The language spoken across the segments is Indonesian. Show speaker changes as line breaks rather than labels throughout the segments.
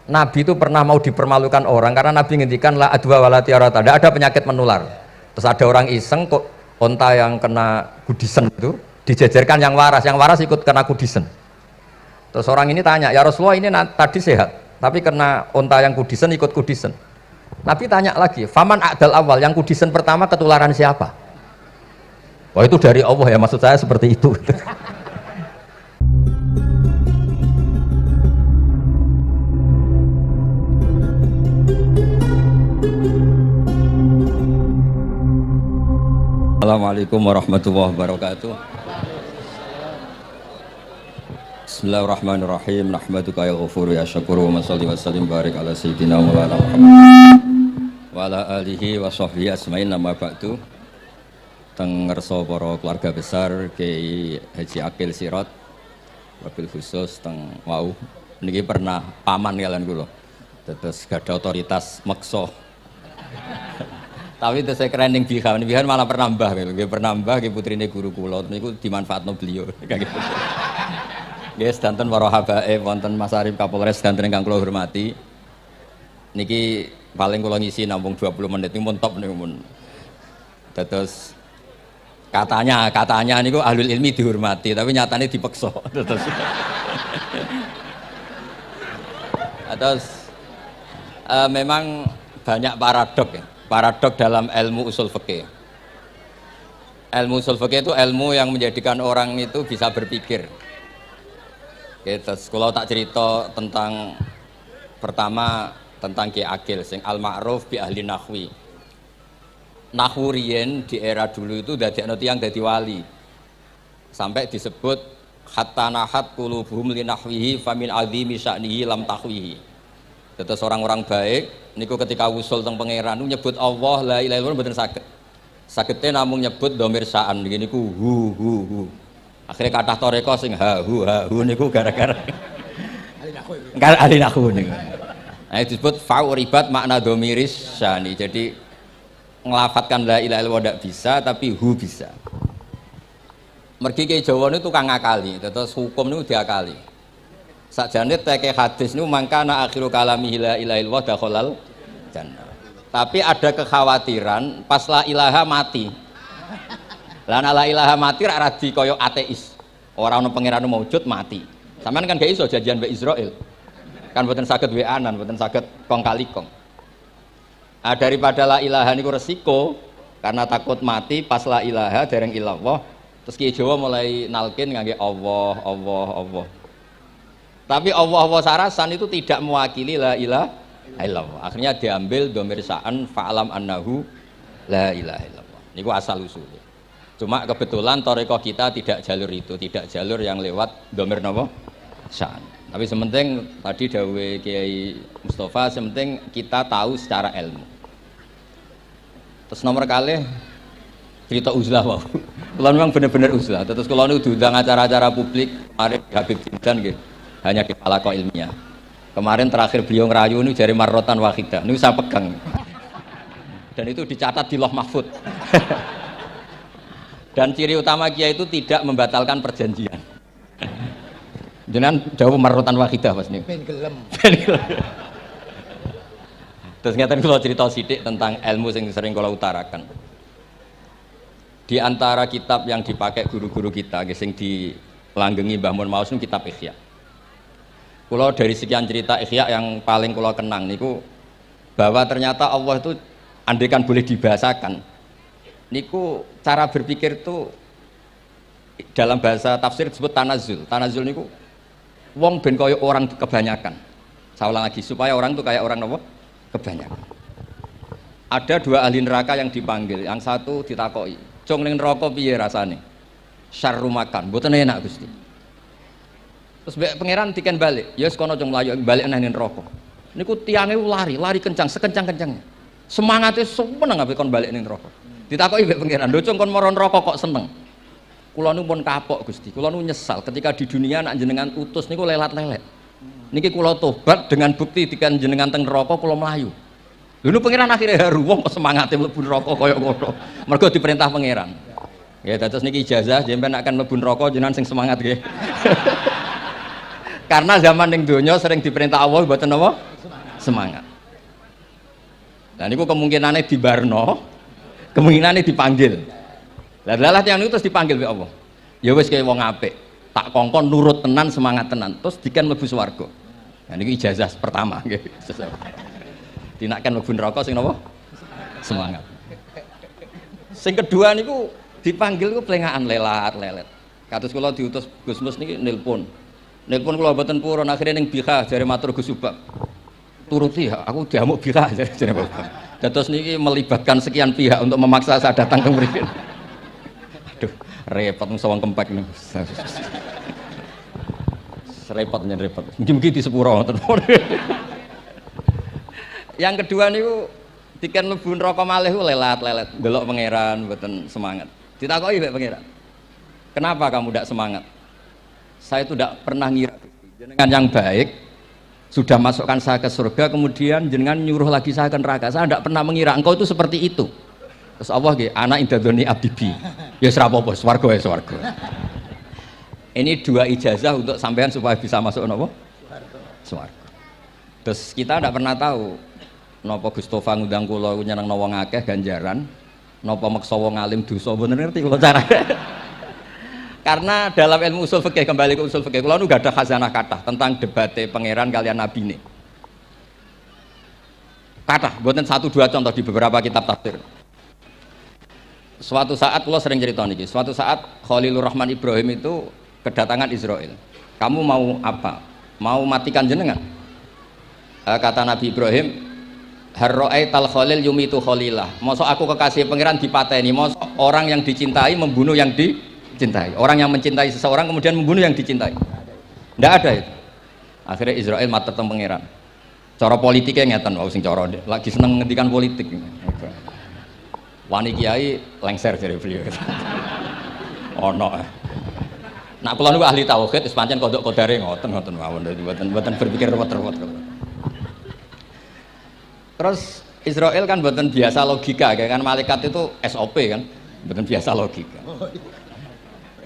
Nabi itu pernah mau dipermalukan orang karena Nabi ngendikan la adwa wala tiarata, tidak ada penyakit menular. Terus ada orang iseng kok onta yang kena kudisen itu dijejerkan yang waras ikut kena kudisen. Terus orang ini tanya, ya Rasulullah ini tadi sehat, tapi kena onta yang kudisen ikut kudisen. Nabi tanya lagi, faman a'dal awal, yang kudisen pertama ketularan siapa? Wah itu dari Allah ya, maksud saya seperti itu. Assalamualaikum warahmatullahi wabarakatuh. Bismillahirrahmanirrahim. Nahmaduka ya ghafuru ya syakuru wa salli wa sallim barik ala sayyidina Maulana Muhammad wa ala alihi wa sahbihi asma'in nama ba'du. Teng ngerso para keluarga besar Kiai Haji Akil Sirot wabil khusus teng wau niki pernah paman kalian kula. Terus gadah otoritas meksa. Tapi itu saya keren yang bihan malah pernah mbah gitu. Dia pernah mbah ke putrine guru kula niku dimanfaatno beliau kayak gitu. Nggih sedanten para habaib wonten Mas Arif Kapolres sedanten ingkang kula hormati. Niki paling kula ngisi nampung 20 menit niku mun top niku mun. Terus katanya niku ahlul ilmi dihormati tapi nyatane dipeksa. Terus memang banyak paradok ya. Paradok dalam ilmu usul fikih. Ilmu usul fikih itu ilmu yang menjadikan orang itu bisa berpikir. Oke, terus kalau tak cerita tentang pertama tentang Ki Akil sing al-ma'ruf bi ahli nahwi. Nahwu riyen di era dulu itu dadekno tiyang dadi wali. Sampai disebut hatta nahat qulubuhum li nahwihi famin azimi sya'nihi lam tahwihi. Terus orang-orang baik niku ketika usul teng pangeran nyebut Allah la ilaha illallah mboten saged. Sagete namung nyebut dhamir sa'an niki niku hu. Akhire kathah toreko sing ha hu niku gara-gara ahli nahwu niku. Nah disebut fa'uribat makna dhamiris sya'ni. Jadi ngelafatkan la ilaha illallah ndak bisa tapi hu bisa. Mergi ke Jawa niku tukang ngakali, terus hukum niku diakali. Sakjane teke hadis niku mangkana akhiru kalami la ilaha illallah dakhalal jannah. Tapi ada kekhawatiran pas la ilaha mati. Lah la ilaha mati rak radi kaya ateis. Ora ana pangeran maujud mati. Sampeyan kan gak iso janjian mbek Israil. Kan mboten saged weanan, mboten saged kong kali kong. Daripada la ilaha niku resiko karena takut mati pas la ilaha dereng ilallah. Terus Ki Jawa mulai nalkin ngangge Allah. Tapi Allah sarasan itu tidak mewakili la ilaha illallah. Akhirnya diambil dhamir sa'an fa'alam annahu la ilaha illallah. Niku asal usulnya. Cuma kebetulan thariqah kita tidak jalur itu, tidak jalur yang lewat dhamir napa? Sa'an. Tapi sementing tadi dawuh Kiai Mustafa sementing kita tahu secara ilmu. Terus nomor kalih cerita uzlah wae. Kula memang bener-bener uzlah. Terus kula niku diundang acara-acara publik, mari Habib Jindan nggih. Hanya di palako ilmiah. Kemarin terakhir beliau ngerayu ini dari marrotan wahidah. Ini saya pegang. Dan itu dicatat di Loh Mahfud. Dan ciri utama kiai itu tidak membatalkan perjanjian. Jenengan jauh marrotan wahidah Mas niku. Ben gelem. Terus ngeten kula cerita sithik tentang ilmu yang sering kula utarakan. Di antara kitab yang dipakai guru-guru kita sing dilanggengi Mbah Mun Maus kitab Ihya. Kula dari sekian cerita Ihya yang paling kula kenang niku bahwa ternyata Allah itu andaikan boleh dibahasakan niku cara berpikir itu dalam bahasa tafsir disebut tanazul. Tanazul niku wong ben kaya orang kebanyakan. Saya ulang lagi supaya orang itu kayak orang apa? Kebanyakan. Ada dua ahli neraka yang dipanggil, yang satu ditakoki, "Cung ning neraka piye rasane?" "Syarru makan." "Mboten enak, Gusti." Terus pangeran tiken balik, ya sekono cung mlayu balik nang neraka. Niku tiange lari kencang, sekencang-kencangnya. Semangatnya seneng ambek kon balik ning neraka. Ditakoki mbek pangeran, "Lho cung kon mara neraka kok seneng?" "Kula nu pun kapok, Gusti. Kula nu nyesal ketika di dunia nak jenengan utus niku lelat-lelet. Niki kula tobat dengan bukti tiken jenengan teng neraka kula mlayu." Lho pangeran akhirnya haru wong kok semangate mlebu neraka kaya ngono. Mergo diperintah pangeran. Ya terus niki ijazah jenengan akan mlebu neraka jenengan sing semangat nggih. Karena zaman ning donya sering diperintah Allah mboten apa? Semangat. Dan itu kemungkinannya dibarno, kemungkinannya dipanggil. Lah yang itu terus dipanggil oleh Allah. Ya wis kaya wong apik, tak kongkon nurut tenan, semangat tenan, terus diken mlebu swarga. Nah niki ijazah pertama nggih. Dinaken mlebu neraka sing napa? Semangat. Sing kedua niku dipanggil ku plengakan lelat-lelet. Kados kula diutus Gus Mus niki nelpon. Nelpon kula mboten purun akhire ning Bika jare matur Gus Subak. Turuti ya, aku diamuk Bika jare Bapak. Dados niki melibatkan sekian pihak untuk memaksa saya datang ke mriki. Aduh, repot sawang kempek niku. Repot nyen repot. Mungkin di sepuro ngoten. Yang kedua niku diken mlebu neraka malih ku lelat-lelet, ndelok pangeran mboten semangat. Ditakoki mek pangeran. Kenapa kamu tidak semangat? Saya itu tidak pernah ngira jenengan yang baik sudah masukkan saya ke surga, kemudian jenengan nyuruh lagi saya ke neraka. Saya tidak pernah mengira engkau itu seperti itu. Terus Allah nggih, ana indadzoni abdibi. Ya ora apa-apa, swarga ya swarga. Ini dua ijazah untuk sampean supaya bisa masuk napa? Swarga. Terus kita tidak pernah tahu napa Gustofa ngundang kula nyenengno wong akeh ganjaran, napa meksa wong alim dosa, bener ngerti kula carane. Karena dalam ilmu usul fikih, kembali ke usul fikih, kalau nu gak ada khazanah kathah tentang debate pangeran kalian nabi ini. Kathah, buatan satu dua contoh di beberapa kitab tafsir. Suatu saat, kalau sering cerita nih, suatu saat Khalilur Rahman Ibrahim itu kedatangan Israel. Kamu mau apa? Mau matikan jenengan? Kata Nabi Ibrahim, Harro'ai tal Khalil yumitu Khalilah. Mosok aku kekasih pangeran dipateni, mosok orang yang dicintai membunuh yang dicintai. Orang yang mencintai seseorang kemudian membunuh yang dicintai. Tidak ada itu. Akhirnya Israel matur teng pangeran. Cara politiknya ngeten wae sing cara lagi seneng ngendikan politik. Wani kiai lengser dari beliau. Ono. Nak kula niku ahli tauhid wis pancen kodok kodare ngoten mawon mboten berpikir ruwet-ruwet. Terus Israel kan mboten biasa logika kan malaikat itu SOP kan, mboten biasa logika.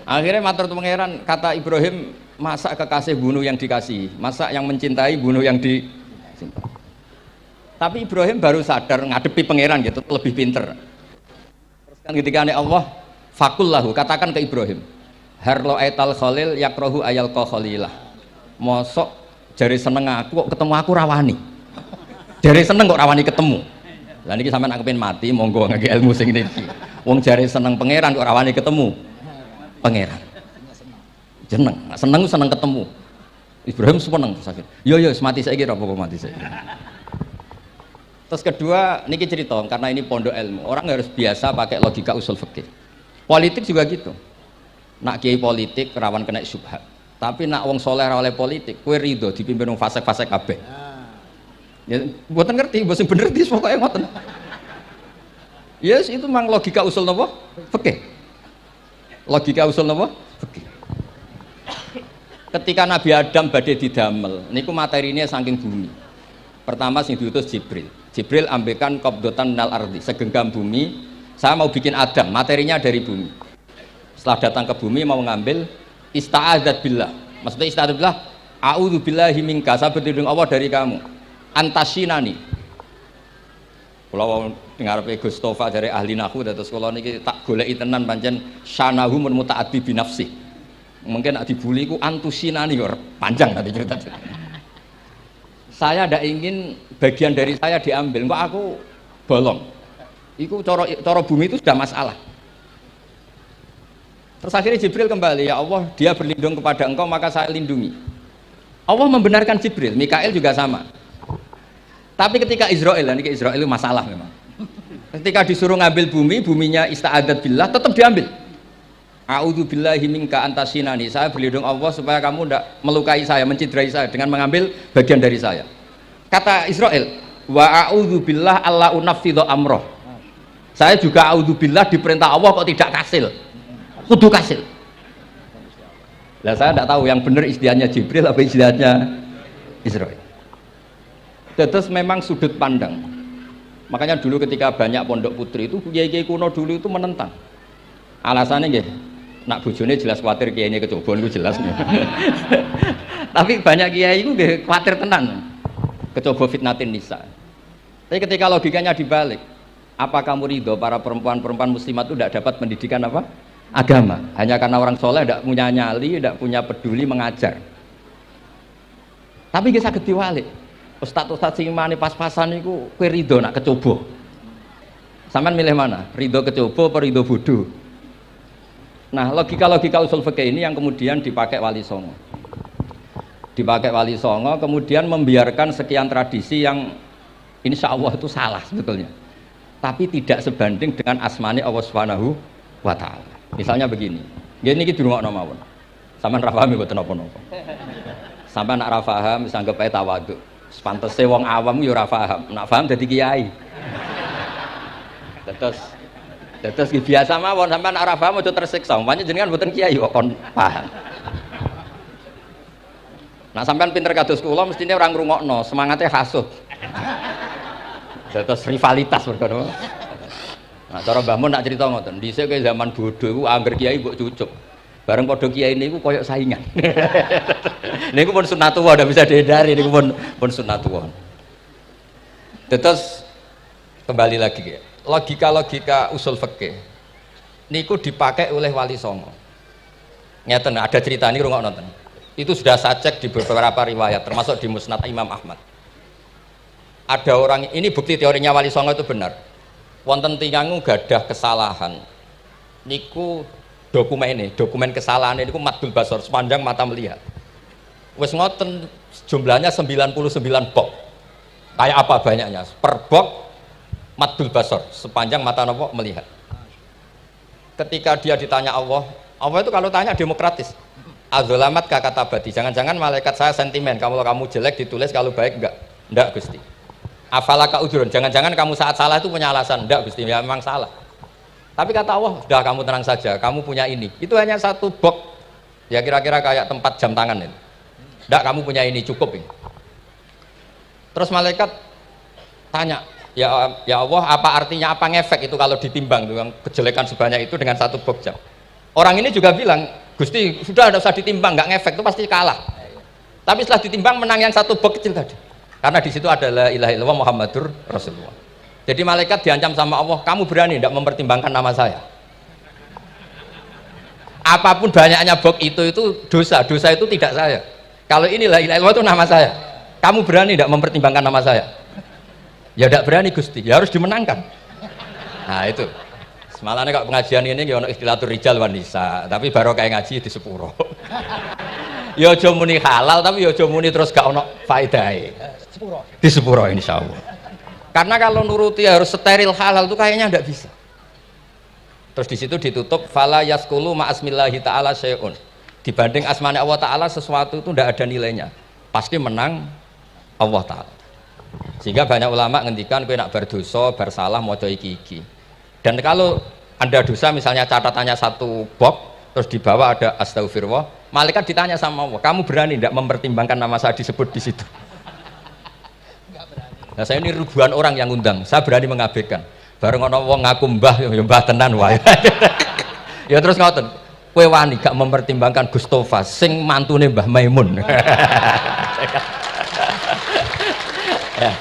Akhirnya matur pangeran, kata Ibrahim, masa kekasih bunuh yang dikasih, masa yang mencintai bunuh yang dicintai. Tapi Ibrahim baru sadar ngadepi pangeran gitu, lebih pinter. Terus kan ketika Allah fakullahu, katakan ke Ibrahim, harlo aital khalil yakrohu ayal khalilah. Mosok jari seneng aku kok ketemu aku rawani. Jari seneng kok rawani ketemu. Lah niki sampean aku pengen mati, monggo ngake ilmu sing niki. Wong jari seneng pangeran kok rawani ketemu pangeran. Seneng ketemu. Ibrahim seneng sakit. Yo mati saiki ora apa-apa mati saiki. Terus kedua, niki cerita karena ini pondok ilmu. Orang harus biasa pakai logika usul fikih. Politik juga gitu. Nak kiai politik rawan kena syubhat. Tapi nak wong soleh ra oleh politik, kowe rido dipimpin wong fasik-fasik kabeh. Ya mboten ngerti, mboten bener di pokoke ngoten. Yes, itu memang logika usul napa? Fikih. Logika usul napa? Fikih. Ketika Nabi Adam badhe didamel, niku materinya saking bumi. Pertama sing diutus Jibril. Jibril ambekan qabdatan minal ardi, segenggam bumi. Saya mau bikin Adam, materinya dari bumi. Setelah datang ke bumi mau ngambil ista'adzat billah. Maksudnya ista'adzat billah, a'udzu billahi minka, saya berlindung Allah dari kamu. Antasinani. Kalau dengar Gus Tofa dari ahli nahwu terus kalau niki tak goleki tenan pancen syanahu mun muta'addi bi nafsi. Mungkin nak dibuli ku antusinani kok panjang tadi cerita. Saya tidak ingin bagian dari saya diambil, kok aku bolong. Itu coro bumi itu sudah masalah. Terus akhirnya Jibril kembali, ya Allah, dia berlindung kepada engkau maka saya lindungi. Allah membenarkan Jibril, Mikail juga sama. Tapi ketika Israel, ini Israel itu masalah memang. Ketika disuruh ngambil bumi, buminya ista'adzat billah, tetap diambil. A'udzu billahi minka antasinani. Saya berlindung Allah supaya kamu tidak melukai saya, mencidrai saya dengan mengambil bagian dari saya. Kata Israel, wa a'udzu billah alla unaffidhu amroh. Saya juga a'udzu billah diperintah Allah kok tidak kasil. Kudu kasil. Lah saya tidak tahu yang benar istilahnya Jibril apa istilahnya Israel. Terus memang sudut pandang. Makanya dulu ketika banyak pondok putri itu kiai-kiai kuno dulu itu menentang. Alasannya nggih, nak bojone jelas khawatir kiai ini kecoba itu jelas. Tapi banyak kiai itu khawatir tenan. Kecoba fitnatin nisa. Tapi ketika logikanya dibalik, apa kamu ridho para perempuan-perempuan muslimat itu tidak dapat pendidikan apa? Agama. Hanya karena orang soleh tidak punya nyali, tidak punya peduli mengajar. Tapi kita saged diwalik. Ustaz-ustaz sing imane pas-pasan iku kowe ridho nak kecoba. Sampeyan milih mana? Ridho kecoba apa ridho bodoh? Nah, logika-logika usul fikih ini yang kemudian dipakai Wali Songo. Dipakai Wali Songo kemudian membiarkan sekian tradisi yang insya Allah itu salah sebetulnya. Tapi tidak sebanding dengan asmani Allah Subhanahu wa taala. Misalnya begini. Nggih niki dirungokno mawon. Sampeyan ra paham mboten napa-napa. Sampai nak rafaham, bisa anggap aja tawaduk. Sepantesnya wong awam yo rafaham, nak paham jadi kiai. Terus biasa mawon sampai nak rafaham aja tersiksa. Umpamanya jenengan mboten kiai kok kon paham. Nak sampean pinter kados kula mestine ora ngrungokno, semangatnya hasud. Terus rivalitas perkara. Nah, cara Mbah Mun nak cerita ngoten, dhisik ke zaman bodoh iku angger kiai mbok cucuk. Bareng padha kiai niku koyok saingan. Niku pun sunatullah udah bisa dihindari, niku pun sunatullah. Terus kembali lagi ya. Logika-logika usul fikih niku dipakai oleh Wali Songo. Ngeten ada cerita ini rungok nonton. Itu sudah saya cek di beberapa riwayat termasuk di Musnad Imam Ahmad. Ada orang ini bukti teorinya Wali Songo itu benar. Wonten tiyang gadah kesalahan. Niku dokumen kesalahan ini madul basor sepanjang mata melihat. Wes ngoten jumlahnya 99 box. Kayak apa banyaknya? Per box madul basor sepanjang mata nopo melihat. Ketika dia ditanya Allah itu kalau tanya demokratis. Azolamat kakatabati. Jangan-jangan malaikat saya sentimen. Kalau kamu jelek ditulis, kalau baik enggak? Enggak Gusti. Afalaka ujurun. Jangan-jangan kamu saat salah itu punya alasan. Enggak Gusti, ya memang salah. Tapi kata Allah, sudah kamu tenang saja, kamu punya ini. Itu hanya satu box, ya kira-kira kayak tempat jam tangan ini. Tidak, kamu punya ini cukup ini. Terus malaikat tanya, ya Allah, apa artinya, apa ngefek itu kalau ditimbang dengan kejelekan sebanyak itu dengan satu box jam. Orang ini juga bilang, Gusti, sudah tidak usah ditimbang, nggak ngefek itu pasti kalah. Tapi setelah ditimbang menang yang satu box kecil tadi. Karena di situ ada la ilaha illallah Muhammadur Rasulullah. Jadi malaikat diancam sama Allah, kamu berani tidak mempertimbangkan nama saya? Apapun banyaknya box itu dosa itu tidak saya. Kalau ini la ilaha illallah itu nama saya. Kamu berani tidak mempertimbangkan nama saya? Ya tidak berani Gusti, ya harus dimenangkan. Nah itu. Semalamnya kalau pengajian ini ya ono ikhtilatur rijal wan nisa, tapi baru kayak ngaji di sepuro. Ya aja muni halal tapi ya aja muni terus gak ono faedahe. Di sepuro insyaallah. Karena kalau nuruti harus steril halal itu kayaknya tidak bisa. Terus di situ ditutup fala yaskulu ma'asmillahi ta'ala syai'un. Dibanding asmani Allah Ta'ala sesuatu itu tidak ada nilainya. Pasti menang Allah Ta'ala. Sehingga banyak ulama ngendikan kowe nak berdosa, bersalah maca iki. Dan kalau Anda dosa misalnya catatannya satu box terus di bawah ada astagfirullah, malaikat ditanya sama Allah, kamu berani tidak mempertimbangkan nama saya disebut di situ? Nah, saya ini ribuan orang yang undang, saya berani mengabaikan. Bareng ono wong ngaku mbah, ya mbah tenan wae. Ya terus ngoten, kowe wani gak mempertimbangkan Gustofa sing mantune Mbah Maimun. Ya.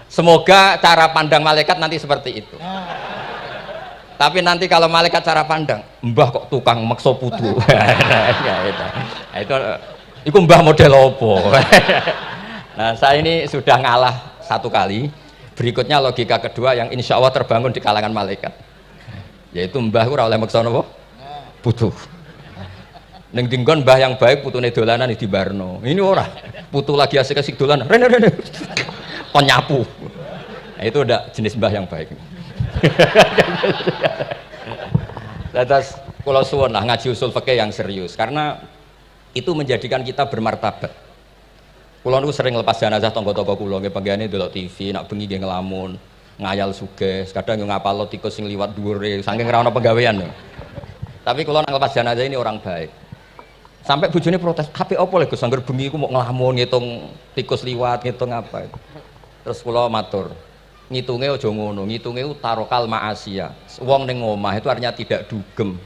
Semoga cara pandang malaikat nanti seperti itu. Tapi nanti kalau malaikat cara pandang, mbah kok tukang maksa putu. Itu mbah model opo. Nah, saya ini sudah ngalah satu kali. Berikutnya logika kedua yang insya Allah terbangun di kalangan malaikat, yaitu mbah ora oleh maksa napa? Putu. Ning dinggon mbah yang baik putune dolanan di Barno. Ini ora. Putu lagi asik-asik dolanan. Rene. Kon nyapu. Nah, itu udah jenis mbah yang baik. Lantas kula suwun lah ngaji usul fikih yang serius karena itu menjadikan kita bermartabat. Kulo niku sering lepas jenazah tangga-tangga kulo nggih panggihane delok TV, nak bengi nggih ngelamun, ngayal sugih, kadang yo ngapalo tikus sing liwat dhuwure saking ora ono penggawean. Tapi kulo nak lepas jenazah ini orang baik. Sampai bojone protes, "Apik opo lho Gus, angger bengi iku mau ngelamun ngitung tikus liwat, ngitung apa." Terus kulo matur, Ngitungnya ojo ngono, ngitungnya tarokal ma'asiyah. Wong ning omah itu artinya tidak dugem,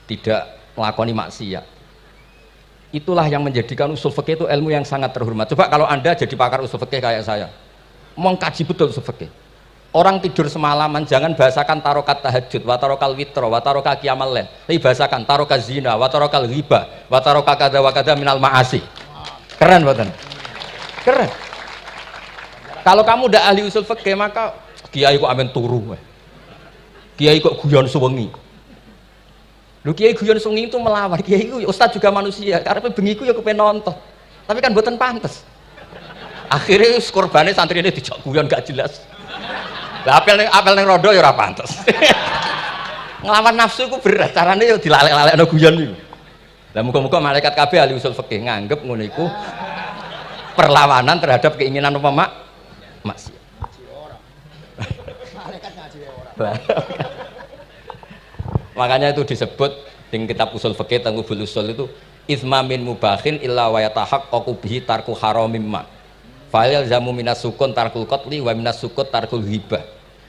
tidak melakoni maksiat. Itulah yang menjadikan usul fikih itu ilmu yang sangat terhormat. Coba kalau Anda jadi pakar usul fikih kayak saya, mengkaji betul usul fikih. Orang tidur semalaman jangan bahasakan tarokat tahajud, wa tarokal witro, wa tarokal qiyamal lail. Tapi bahasakan tarokat zina, wa tarokal ghibah, wa tarokal kada wa kada minal ma'asi. Keren buatan? Keren. Kalau kamu udah ahli usul fikih maka kiai kok amen turu, kiai kok guyon suwengi. Lu kiai guyon suwengi itu melawan, kiai itu ustaz juga manusia, karena bengi ku ya kepen nonton, tapi kan buatan pantes. Akhirnya korbannya santri ini dijak guyon gak jelas. Lah apel neng rodo ya ora pantes. Ngelawan nafsu ku berat, caranya ya dilalek-lalekno guyon iki. Lah muga-muga malaikat kabeh ahli usul fikih nganggep ngono iku perlawanan terhadap keinginan umpama maksiat. Makanya itu disebut di kitab usul fikih tentang usul itu izmamin mubahin illa wa yatahaqqaqu bihi tarku haramim ma. Fa'il zamu minas sukun tarkul qatli wa minas sukut tarkul hibah.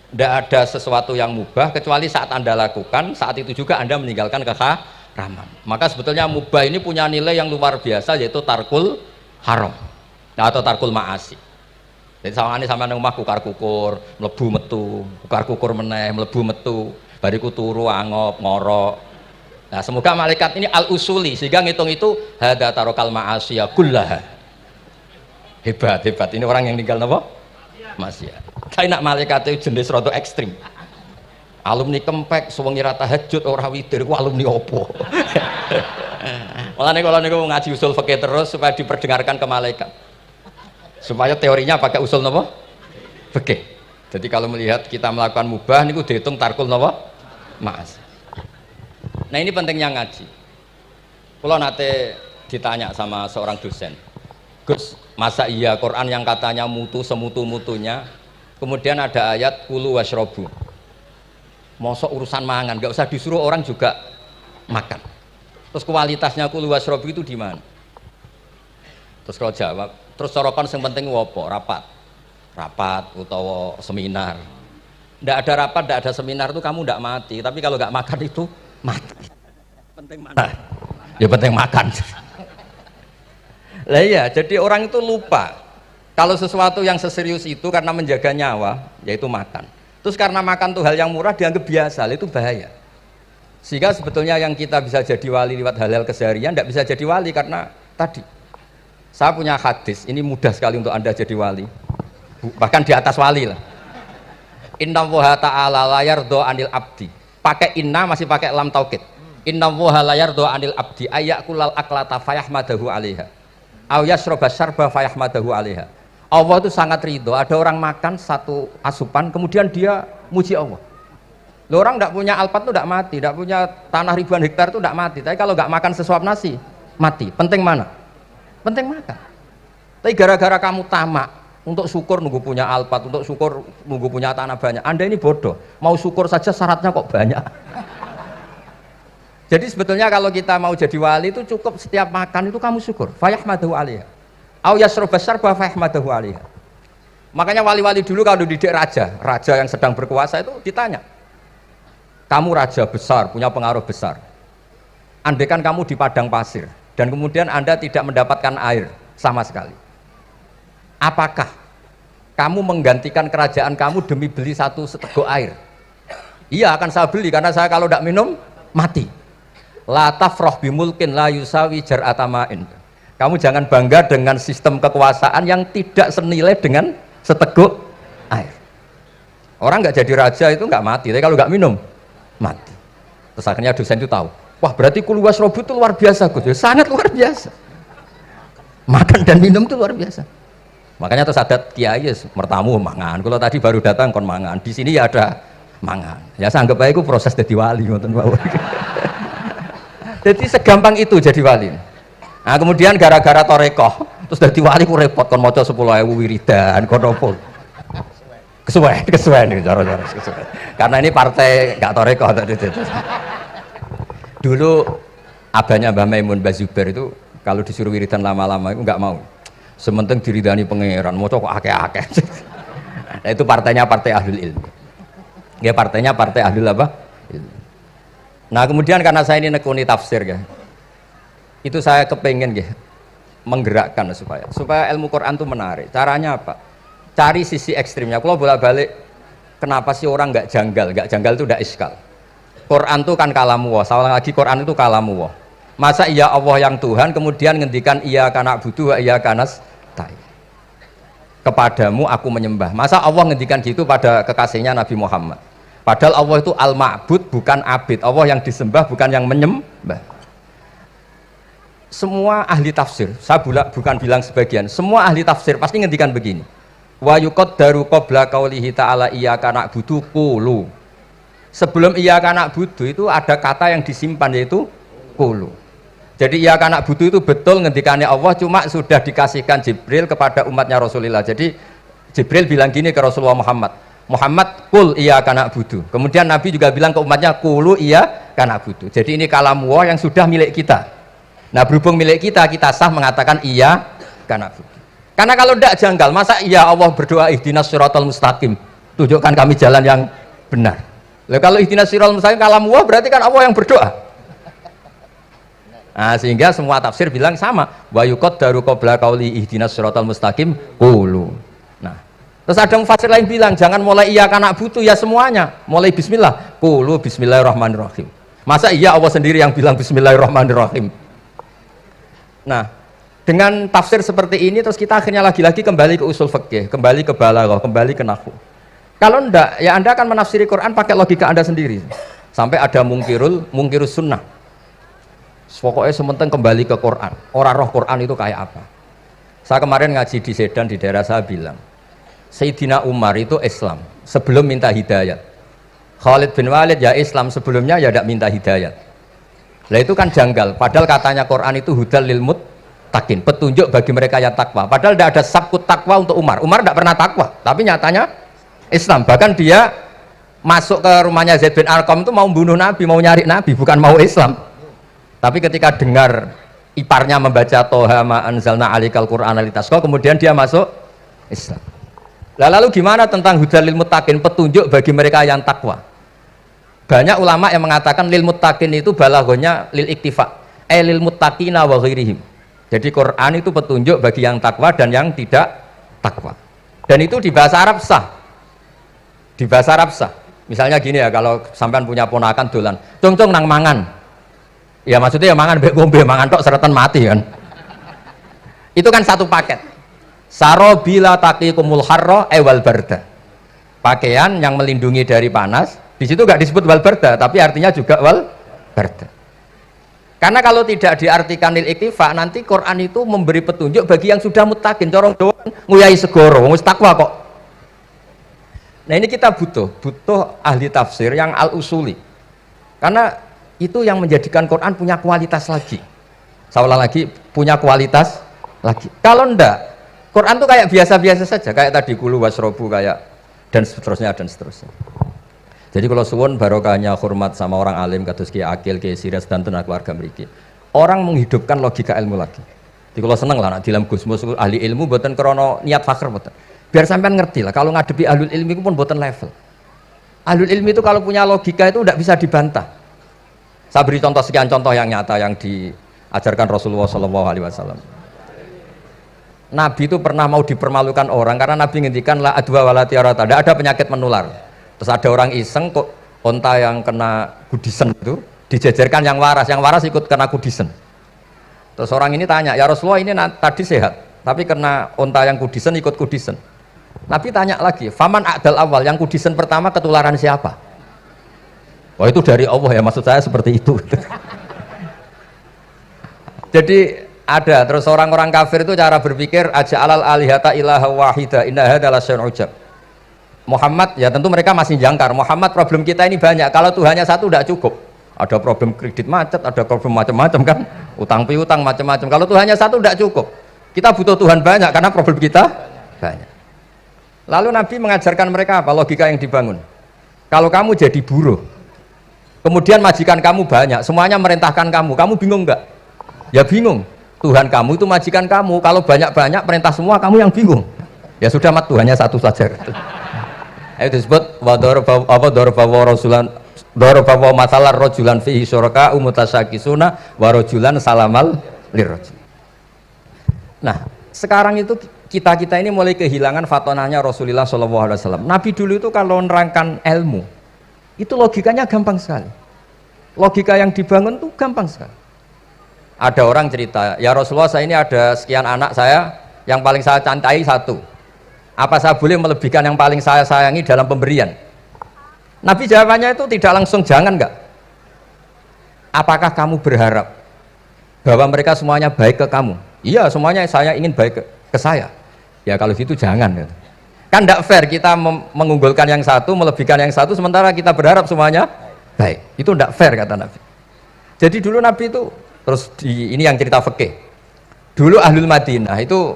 Tidak ada sesuatu yang mubah kecuali saat Anda lakukan, saat itu juga Anda meninggalkan keharaman. Maka sebetulnya mubah ini punya nilai yang luar biasa yaitu tarkul haram atau tarkul ma'asi. Jadi sama ini sama rumah kukar kukur, melebu metu, kukar kukur meneh, melebu metu, bariku turu angop ngorok. Nah semoga malaikat ini al usuli sehingga ngitung itu hada tarokal ma'asiyah kullaha. Hebat ini orang yang tinggal apa? Maksiat. Kayak nak malaikat itu jenis rada ekstrim. Alumni kempek, suwengi ra tahajud ora witir, ku alumni opo? Mulane kalau niku ngaji usul fikih terus supaya diperdengarkan ke malaikat. Supaya teorinya pakai usul napa? Fikih. Jadi kalau melihat kita melakukan mubah niku dihitung tarkul napa? Ma'as. Nah ini pentingnya ngaji. Kalau nate ditanya sama seorang dosen, Gus, masa iya Quran yang katanya mutu semutu-mutunya, kemudian ada ayat kulu washrobu, mosok urusan mangan, gak usah disuruh orang juga makan. Terus kualitasnya kulu washrobu itu di mana? Terus kalau jawab, terus sorokan yang penting wopo, rapat utawa seminar. Ndak ada rapat, ndak ada seminar itu kamu ndak mati, tapi kalau nggak makan itu mati. Penting mana? Ya penting makan. Lah iya, jadi orang itu lupa kalau sesuatu yang seserius itu karena menjaga nyawa, yaitu makan. Terus karena makan tuh hal yang murah dianggap biasa, itu bahaya. Sehingga sebetulnya yang kita bisa jadi wali lewat hal-hal keseharian tidak bisa jadi wali karena tadi. Saya punya hadis, ini mudah sekali untuk Anda jadi wali. Bahkan di atas wali lah. Inna woha ta'ala layar do anil abdi. Pakai inna masih pakai lam taukid. Inna woha layar do anil abdi ayakulal aklata fayahmadahu alaiha. Aw yasroba syarba fayahmadahu alaiha. Allah itu sangat ridho. Ada orang makan satu asupan kemudian dia muji Allah. Loh, orang tidak punya alpat itu tidak mati, tidak punya tanah ribuan hektar itu tidak mati. Tapi kalau nggak makan sesuap nasi mati. Penting mana? Penting makan. Tapi gara-gara kamu tamak untuk syukur nunggu punya alpat, untuk syukur nunggu punya tanah banyak, Anda ini bodoh. Mau syukur saja syaratnya kok banyak. Jadi sebetulnya kalau kita mau jadi wali itu cukup setiap makan itu kamu syukur. Fayahmadahu alaiha. Au yasroba syarba fayahmadahu alaiha. Makanya wali-wali dulu kalau didik raja yang sedang berkuasa itu ditanya, kamu raja besar, punya pengaruh besar. Andaikan kamu di padang pasir dan kemudian Anda tidak mendapatkan air sama sekali, apakah kamu menggantikan kerajaan kamu demi beli satu seteguk air? Iya, akan saya beli karena saya kalau tidak minum mati. La tafroh bimulkin la yusawi jar'atamain. Kamu jangan bangga dengan sistem kekuasaan yang tidak senilai dengan seteguk air. Orang nggak jadi raja itu nggak mati, tapi kalau nggak minum mati. Terus akhirnya dosen itu tahu, wah berarti kuluwas robu itu luar biasa Gus, ya, sangat luar biasa. Makan dan minum itu luar biasa. Makanya terus ada kiai mertamu mangan. Kalau tadi baru datang kon mangan, di sini ya ada mangan. Ya saya anggap aja itu proses jadi wali ngoten mawon. Jadi segampang itu jadi wali. Nah kemudian gara-gara torekoh terus jadi wali ku repot kon maca 10.000 wiridan kon opo. Kesuwen nih cara-cara kesuwen. Karena ini partai gak torekoh tadi. Dulu abahnya Mbah Maimun Mbah Zubair itu kalau disuruh wiridan lama-lama itu nggak mau. Sementing diridani pangeran, mau kok akeh-akeh. Nah, itu partainya partai ahlul ilmi. Ya partainya partai ahlul apa? Ilmi. Nah kemudian karena saya ini nekuni tafsir ya, itu saya kepengen ya menggerakkan supaya ilmu Quran itu menarik. Caranya apa? Cari sisi ekstrimnya. Kalau bolak-balik, kenapa sih orang nggak janggal? Nggak janggal itu udah iskal. Quran itu kan kalamullah. Saya ulang lagi, Quran itu kalamullah. Masa iya Allah yang Tuhan kemudian ngendikan iya kana budu wa iya kanas tai. Kepadamu aku menyembah. Masa Allah ngendikan gitu pada kekasihnya Nabi Muhammad? Padahal Allah itu al-ma'bud, bukan abid. Allah yang disembah, bukan yang menyembah. Semua ahli tafsir, saya bukan bilang sebagian, semua ahli tafsir pasti ngendikan begini. Wa yuqaddaru qabla qaulihi ta'ala iyyaka na'budu qulu. Sebelum iyyaka na'budu itu ada kata yang disimpan yaitu qulu. Jadi iyyaka na'budu itu betul ngendikannya Allah, cuma sudah dikasihkan Jibril kepada umatnya Rasulullah. Jadi Jibril bilang gini ke Rasulullah Muhammad, Muhammad qul iyyaka na'budu. Kemudian Nabi juga bilang ke umatnya qulu iyyaka na'budu. Jadi ini kalamullah yang sudah milik kita. Nah berhubung milik kita, kita sah mengatakan iya karena bukti. Karena kalau tidak janggal, masa iya Allah berdoa ihdinas siratal mustaqim, tunjukkan kami jalan yang benar. Lalu kalau ihdinas siratal mustaqim kalamullah berarti kan Allah yang berdoa. Nah sehingga semua tafsir bilang sama. Wa yuqaddaru qabla qauli ihdinas siratal mustaqim qulu. Nah, terus ada mufassir lain bilang jangan mulai iya karena butuh ya semuanya, mulai bismillah, qulu bismillahirrahmanirrahim. Masa iya Allah sendiri yang bilang bismillahirrahmanirrahim? Nah, dengan tafsir seperti ini terus kita akhirnya lagi-lagi kembali ke usul fikih, kembali ke balaghah, kembali ke nahwu. Kalau enggak, ya Anda akan menafsiri Quran pakai logika Anda sendiri. Sampai ada mungkirus sunnah. Pokoknya sementing kembali ke Quran. Orang roh Quran itu kayak apa? Saya kemarin ngaji di Sedan di daerah saya bilang, Sayyidina Umar itu Islam sebelum minta hidayat. Khalid bin Walid ya Islam sebelumnya ya tidak minta hidayat. Lah itu kan janggal, padahal katanya Quran itu hudal lil muttaqin, petunjuk bagi mereka yang takwa. Padahal tidak ada sabkut takwa untuk Umar. Umar tidak pernah takwa, tapi nyatanya Islam. Bahkan dia masuk ke rumahnya Zaid bin Arqam itu mau bunuh Nabi, mau nyari Nabi, bukan mau Islam. Tapi ketika dengar iparnya membaca Toha ma anzalna alikal Qur'ana litasqa, kemudian dia masuk Islam. Lalu gimana tentang hudal lil muttaqin, petunjuk bagi mereka yang takwa? Banyak ulama yang mengatakan lil muttaqin itu balaghahnya lil iktifa, lil muttaqina wa ghairihim. Jadi Quran itu petunjuk bagi yang takwa dan yang tidak takwa. Dan itu di bahasa Arab sah. Di bahasa Arab sah. Misalnya gini ya, kalau sampean punya ponakan dolan, cung-cung nang mangan. Ya maksudnya ya mangan mbek ngombe, mangan tok seretan mati kan. Itu kan satu paket. Sarobila taqikumul harra wal barda. Pakaian yang melindungi dari panas. Di situ nggak disebut wal barda, tapi artinya juga wal barda. Karena kalau tidak diartikan lil iktifa, nanti Quran itu memberi petunjuk bagi yang sudah muttaqin. Corong doang nguyai segoro, wis takwa kok. Nah ini kita butuh ahli tafsir yang al-usuli. Karena itu yang menjadikan Quran punya kualitas lagi. Saya ulang lagi, punya kualitas lagi. Kalau enggak, Quran tuh kayak biasa-biasa saja, kayak tadi kulu wasrobu kayak dan seterusnya dan seterusnya. Jadi kalau suwun barokahnya hormat sama orang alim kados Ki Akil, Ki Siras dan tenaga keluarga mriki. Orang menghidupkan logika ilmu lagi. Jadi kalau seneng lah nak dalam Gusmus ahli ilmu mboten krana niat fakir mboten. Biar sampean ngerti lah kalau ngadepi ahlul ilmi itu pun mboten level. Ahlul ilmi itu kalau punya logika itu tidak bisa dibantah. Saya beri contoh sekian contoh yang nyata yang diajarkan Rasulullah SAW. Nabi itu pernah mau dipermalukan orang karena Nabi ngendikan la adwa wala tiarata, tidak ada penyakit menular. Terus ada orang iseng kok onta yang kena kudisen itu dijejerkan yang waras ikut kena kudisen. Terus orang ini tanya, ya Rasulullah ini tadi sehat, tapi kena onta yang kudisen ikut kudisen. Nabi tanya lagi, faman a'dal awal, yang kudisen pertama ketularan siapa? Wah itu dari Allah ya, maksud saya seperti itu. Jadi ada, terus orang-orang kafir itu cara berpikir aja alal alihata ilaha wahida inna hadza lasyai'un ujab. Muhammad, ya tentu mereka masih jangkar. Muhammad problem kita ini banyak. Kalau Tuhannya satu tidak cukup. Ada problem kredit macet, ada problem macam-macam kan, utang piutang macam-macam. Kalau Tuhannya satu tidak cukup. Kita butuh Tuhan banyak karena problem kita banyak. Lalu Nabi mengajarkan mereka apa? Logika yang dibangun. Kalau kamu jadi buruh, kemudian majikan kamu banyak, semuanya merintahkan kamu bingung nggak? Ya bingung. Tuhan kamu itu majikan kamu. Kalau banyak-banyak perintah semua, kamu yang bingung. Ya sudah mat Tuhannya satu saja. Itu disebut wa daraba rasulan daraba masalan rajulan fihi syuraka umutasakisuna wa rajulan salamal lirrajul. Nah, sekarang itu kita ini mulai kehilangan fatonahnya Rasulullah SAW. Nabi dulu itu kalau nerangkan ilmu itu logikanya gampang sekali. Logika yang dibangun tuh gampang sekali. Ada orang cerita, ya Rasulullah saya ini ada sekian anak saya, yang paling saya cintai satu. Apa saya boleh melebihkan yang paling saya sayangi dalam pemberian? Nabi jawabannya itu tidak langsung, jangan enggak. Apakah kamu berharap bahwa mereka semuanya baik ke kamu? Iya, semuanya saya ingin baik ke saya. Ya kalau gitu jangan. Kan tidak fair kita mengunggulkan yang satu, melebihkan yang satu, sementara kita berharap semuanya baik. Itu tidak fair kata Nabi. Jadi dulu Nabi itu, terus ini yang cerita fikih. Dulu Ahlul Madinah itu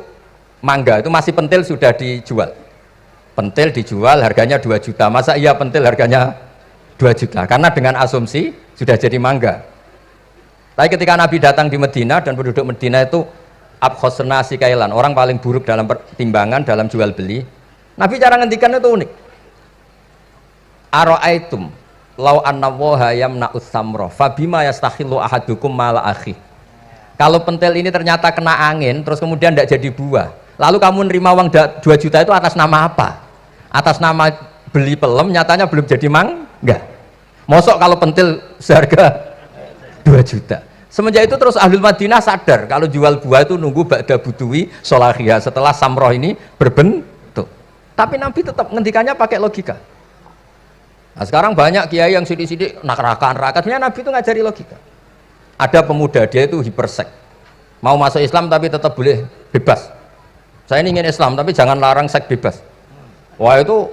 mangga itu masih pentil sudah dijual. Pentil dijual harganya 2 juta. Masa iya pentil harganya 2 juta? Karena dengan asumsi sudah jadi mangga. Tapi ketika Nabi datang di Medina dan penduduk Medina itu abkhosna sikailan, orang paling buruk dalam pertimbangan dalam jual beli. Nabi cara ngendikan itu unik. Aro'aitum lau anna waha yamna'us samra fabima yastakhillu ahadukum mala akhi. Kalau pentil ini ternyata kena angin terus kemudian tidak jadi buah, lalu kamu nerima uang 2 juta itu atas nama apa? Atas nama beli pelem, nyatanya belum jadi mangga. Mosok kalau pentil seharga 2 juta. Semenjak itu terus Ahlul Madinah sadar kalau jual buah itu nunggu ba'da butuwi solahiyah, setelah samroh ini berbentuk. Tapi Nabi tetap ngendikannya pakai logika. Nah, sekarang banyak kiai yang sidik-sidik neraka-neraka, sebenarnya Nabi itu ngajari logika. Ada pemuda, dia itu hipersek, mau masuk Islam tapi tetap boleh bebas. Saya ini ingin Islam tapi jangan larang seks bebas. Wah, itu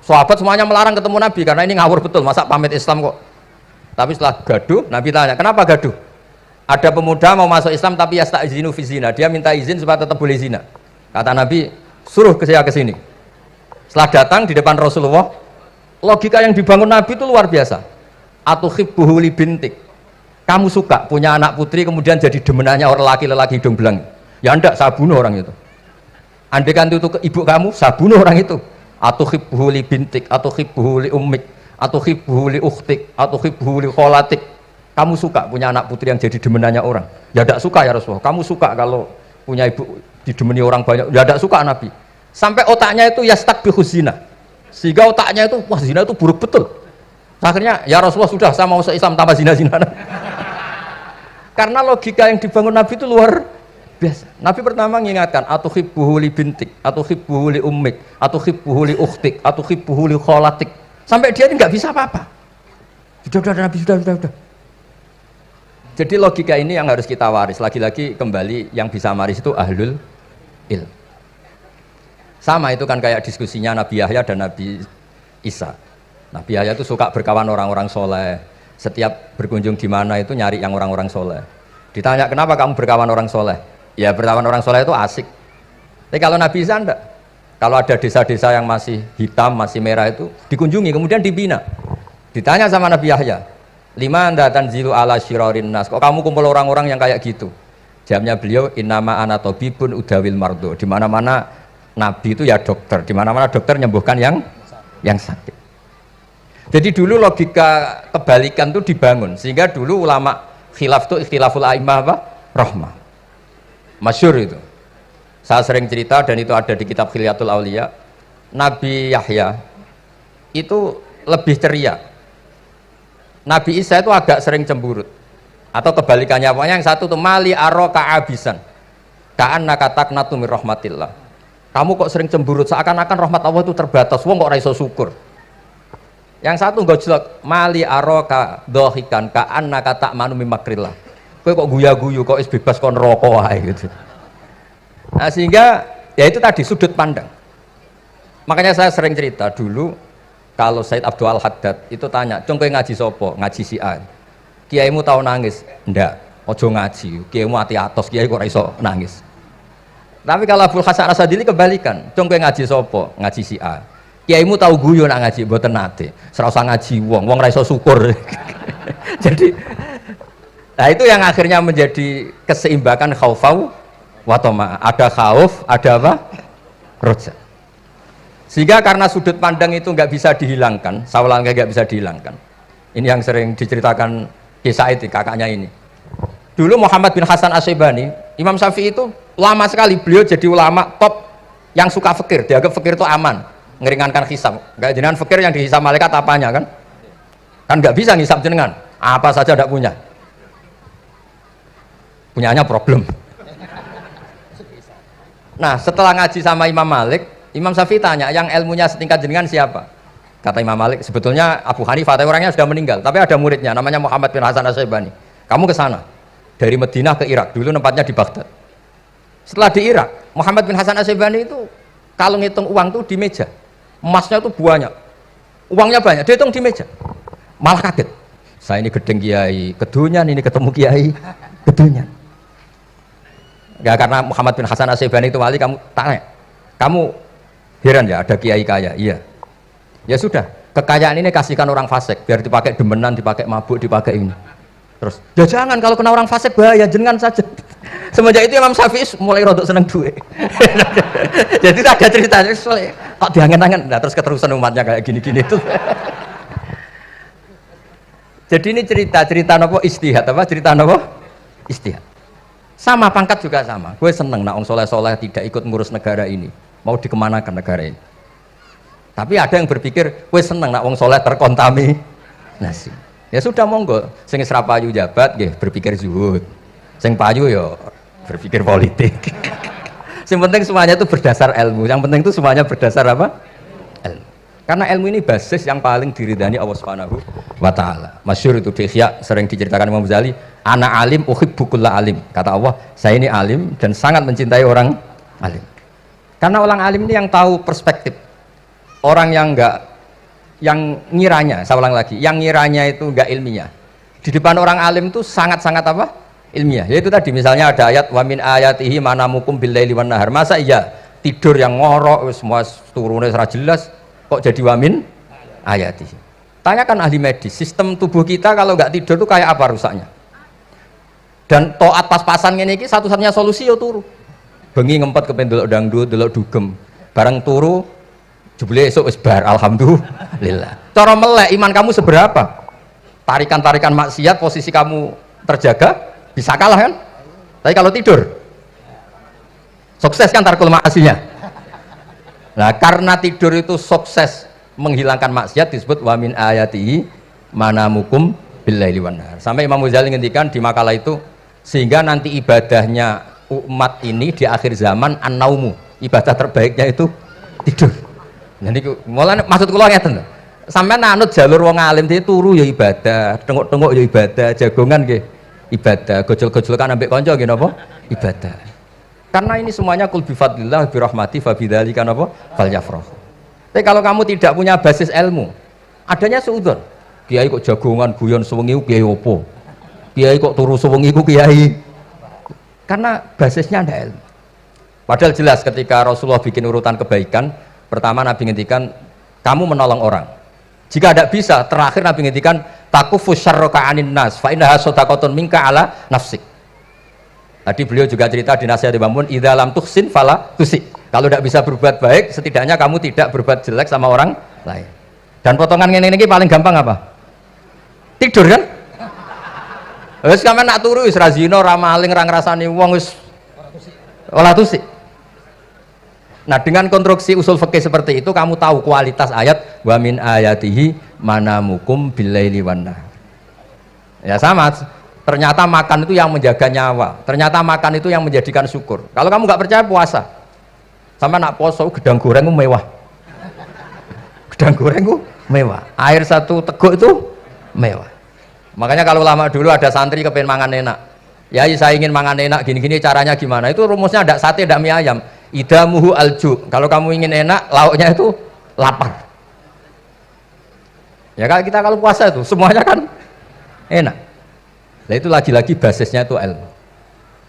sahabat semuanya melarang ketemu Nabi karena ini ngawur betul, masa pamit Islam kok. Tapi setelah gaduh, Nabi tanya, kenapa gaduh? Ada pemuda mau masuk Islam tapi yasta'zinu fi zina, dia minta izin supaya tetap boleh zina. Kata Nabi, suruh saya ke sini. Setelah datang di depan Rasulullah, logika yang dibangun Nabi itu luar biasa. Atuhibbuhu li bintik, kamu suka punya anak putri kemudian jadi demenannya orang laki-laki hidung belang? Ya enggak, saya bunuh orang itu. Andaikan itu ke ibu kamu, saya bunuh orang itu. Atuhibbuhu li bintik, atuhibbuhu li ummik, atuhibbuhu li ukhtik, atuhibbuhu li kholatik. Kamu suka punya anak putri yang jadi demenannya orang? Ya tidak suka ya Rasulullah. Kamu suka kalau punya ibu didemeni orang banyak? Ya tidak suka Nabi. Sampai otaknya itu yastakbihu zina, sehingga otaknya itu wah zina itu buruk betul. Akhirnya ya Rasulullah sudah, saya mau se-Islam tanpa zina-zina. Karena logika yang dibangun Nabi itu luar biasa. Nabi pertama mengingatkan atuhibbuhu li bintik, atuhibbuhu li ummik, atuhibbuhu li ukhtik, atuhibbuhu li kholatik. Sampai dia ini nggak bisa apa-apa. Sudah Nabi sudah. Jadi logika ini yang harus kita waris. Lagi-lagi kembali yang bisa waris itu ahlul ilm. Sama itu kan kayak diskusinya Nabi Yahya dan Nabi Isa. Nabi Yahya itu suka berkawan orang-orang soleh. Setiap berkunjung di mana itu nyari yang orang-orang soleh. Ditanya kenapa kamu berkawan orang soleh? Ya berkawan orang soleh itu asik. Tapi kalau Nabi Isa enggak. Kalau ada desa-desa yang masih hitam, masih merah itu dikunjungi kemudian dibina. Ditanya sama Nabi Yahya, lima anda tanzilu ala syirarin nas, kok kamu kumpul orang-orang yang kayak gitu? Jawabnya beliau, innama ana tabibun udawil mardo. Di mana-mana Nabi itu ya dokter, di mana-mana dokter menyembuhkan yang sakit. Jadi dulu logika kebalikan itu dibangun, sehingga dulu ulama khilaf itu ikhtilaful a'immah apa? Rahmah. Masyhur itu. Saya sering cerita dan itu ada di kitab Khilyatul Auliya. Nabi Yahya itu lebih ceria. Nabi Isa itu agak sering cemburut, atau kebalikannya, pokoknya yang satu tuh mali aro ka'abisan ka'anna kataknatu mir rahmatillah. Kamu kok sering cemburut, seakan-akan rahmat Allah itu terbatas, wong kok raiso syukur. Yang satu enggak jelek, mali aro ka dohikan ka'anna katakmanu mimakrillah. Kowe kok guya-guyu, kok is bebas kon rokok ae gitu. Nah sehingga ya itu tadi sudut pandang. Makanya saya sering cerita dulu, kalau Said Abdul Al-Haddad itu tanya, "Cung kowe ngaji sopo?" "Ngaji si A." "Kiaimu tahu nangis?" "Ndak." "Ojo ngaji, kiaimu ati atos, kiai kok ora iso nangis." Tapi kalau Abdul Hasan As-Sadili kebalikan, "Cung kowe ngaji sopo?" "Ngaji si A." "Kiaimu tahu guyu nak ngaji?" "Mboten nate." "Ora usah ngaji wong ora iso syukur." Jadi nah itu yang akhirnya menjadi keseimbangan khaufau wa tama. Ada khauf, ada apa? Roja. Sehingga karena sudut pandang itu nggak bisa dihilangkan, sawalangnya nggak bisa dihilangkan. Ini yang sering diceritakan kisah itu kakaknya ini. Dulu Muhammad bin Hasan Asyibani, Imam Syafi'i itu lama sekali beliau jadi ulama top yang suka fikir. Dianggap fikir itu aman, ngeringankan hisab. Nggak jenengan fikir yang dihisab malaikat apanya kan? Kan nggak bisa ngisab jenengan, apa saja tidak punya. Punyanya problem. Nah setelah ngaji sama Imam Malik, Imam Syafi'i tanya, yang ilmunya setingkat jenengan siapa? Kata Imam Malik, sebetulnya Abu Hanifah, tapi orangnya sudah meninggal, tapi ada muridnya, namanya Muhammad bin Hasan Asyibani. Kamu ke sana, dari Madinah ke Irak, dulu tempatnya di Baghdad. Setelah di Irak, Muhammad bin Hasan Asyibani itu kalau ngitung uang tuh di meja, emasnya tuh banyak, uangnya banyak, dia hitung di meja, malah kaget. Saya ini gedeng kiai, kedunyan ini ketemu kiai, kedunyan. Ya karena Muhammad bin Hasan Asyibani itu wali, kamu tanya, kamu heran ya ada kiai kaya? Iya. Ya sudah, kekayaan ini kasihkan orang fasik biar dipakai demenan, dipakai mabuk, dipakai ini. Terus, ya jangan, kalau kena orang fasik bahaya, jenengan saja. Semenjak itu Imam Syafi'i mulai rodok seneng duit. Jadi ada ceritanya, kok diangen-angen, nah terus keterusan umatnya kayak gini-gini itu. Jadi ini cerita apa istihad, apa cerita apa istihad. Sama pangkat juga sama. Gue seneng nak orang soleh-soleh tidak ikut ngurus negara ini. Mau dikemanakan negara ini. Tapi ada yang berpikir, gue seneng nak wong soleh terkontaminasi. Ya sudah monggo, sing isra payu jabat nggih berpikir zuhud. Sing payu ya berpikir politik. Yang penting semuanya itu berdasar ilmu. Yang penting itu semuanya berdasar apa? Ilmu. Karena ilmu ini basis yang paling diridani Allah Subhanahu wa taala. Masyhur itu di Ihya sering diceritakan Imam Ghazali, ana alim uhibbu kulla alim. Kata Allah, saya ini alim dan sangat mencintai orang alim. Karena orang alim ini yang tahu perspektif. Orang yang enggak, yang ngiranya, saya ulang lagi, yang ngiranya itu enggak ilmiah. Di depan orang alim itu sangat-sangat apa? Ilmiah. Yaitu tadi misalnya ada ayat wa min ayatihi manamukum billaili wan nahar. Masa iya tidur yang ngorok semua turunnya ora jelas kok jadi wa min ayatihi. Tanyakan ahli medis, sistem tubuh kita kalau enggak tidur itu kayak apa rusaknya? Dan toat pas-pasan ngene iki satu-satunya solusi yo turu. Bengi ngempet kepen delok dangdut, delok dugem. Barang turu jebule esuk wis bar, alhamdulillah. Cara melek iman kamu seberapa? Tarikan-tarikan maksiat posisi kamu terjaga bisa kalah kan? Tapi kalau tidur sukses kan tarkul maksiatnya. Nah, karena tidur itu sukses menghilangkan maksiat disebut wa min ayatihi manamukum billaili wan nahar. Sampai Imam Ghazali ngendikan di makalah itu sehingga nanti ibadahnya umat ini di akhir zaman an-naumu, ibadah terbaiknya itu tidur. Jadi mulane maksud kula ngeten lho. Sampeyan anut jalur wong alim iki turu ya ibadah, tengok-tengok ya ibadah, jagongan nggih ibadah, gojol-gojolkan ambek kanca nggih napa? Ibadah. Karena ini semuanya kul bi fadlillah bi rahmati fa bidzalika napa? Falyafrah. Tapi kalau kamu tidak punya basis ilmu, adanya suudzon. Kiai kok jagongan guyon sewengi ku kiai opo? Kiai kok turu sewengi ku kiai. Karena basisnya ada ilmu. Padahal jelas ketika Rasulullah bikin urutan kebaikan, pertama Nabi ngendikan kamu menolong orang. Jika tidak bisa, terakhir Nabi ngendikan takufus syarraka anin nas fa innaha shadaqatun minka ala nafsik. Tadi beliau juga cerita di nasihat Imam Mun, idza lam tuhsin fala tusi. Kalau tidak bisa berbuat baik, setidaknya kamu tidak berbuat jelek sama orang lain. Dan potongan ngene iki paling gampang apa? Tidur kan? Wis sampeyan nak turu wis ra zina, ra maling, ra ngrasani wong wis ora tusik. Nah, dengan konstruksi usul fikih seperti itu kamu tahu kualitas ayat wa min ayatihi manamukum billaili wan nahar. Ya sama, ternyata makan itu yang menjaga nyawa. Ternyata makan itu yang menjadikan syukur. Kalau kamu nggak percaya puasa. Sama nak poso gedang goreng itu mewah. Gedang goreng itu mewah. Air satu teguk itu mewah. Makanya kalau lama dulu ada santri kepengen mangan enak. Ya saya ingin mangan enak gini-gini caranya gimana? Itu rumusnya ada sate, ada mie ayam. Idamuhu alju. Kalau kamu ingin enak, lauknya itu lapar. Ya kalau kita kalau puasa itu semuanya kan enak. Nah itu lagi-lagi basisnya itu ilmu.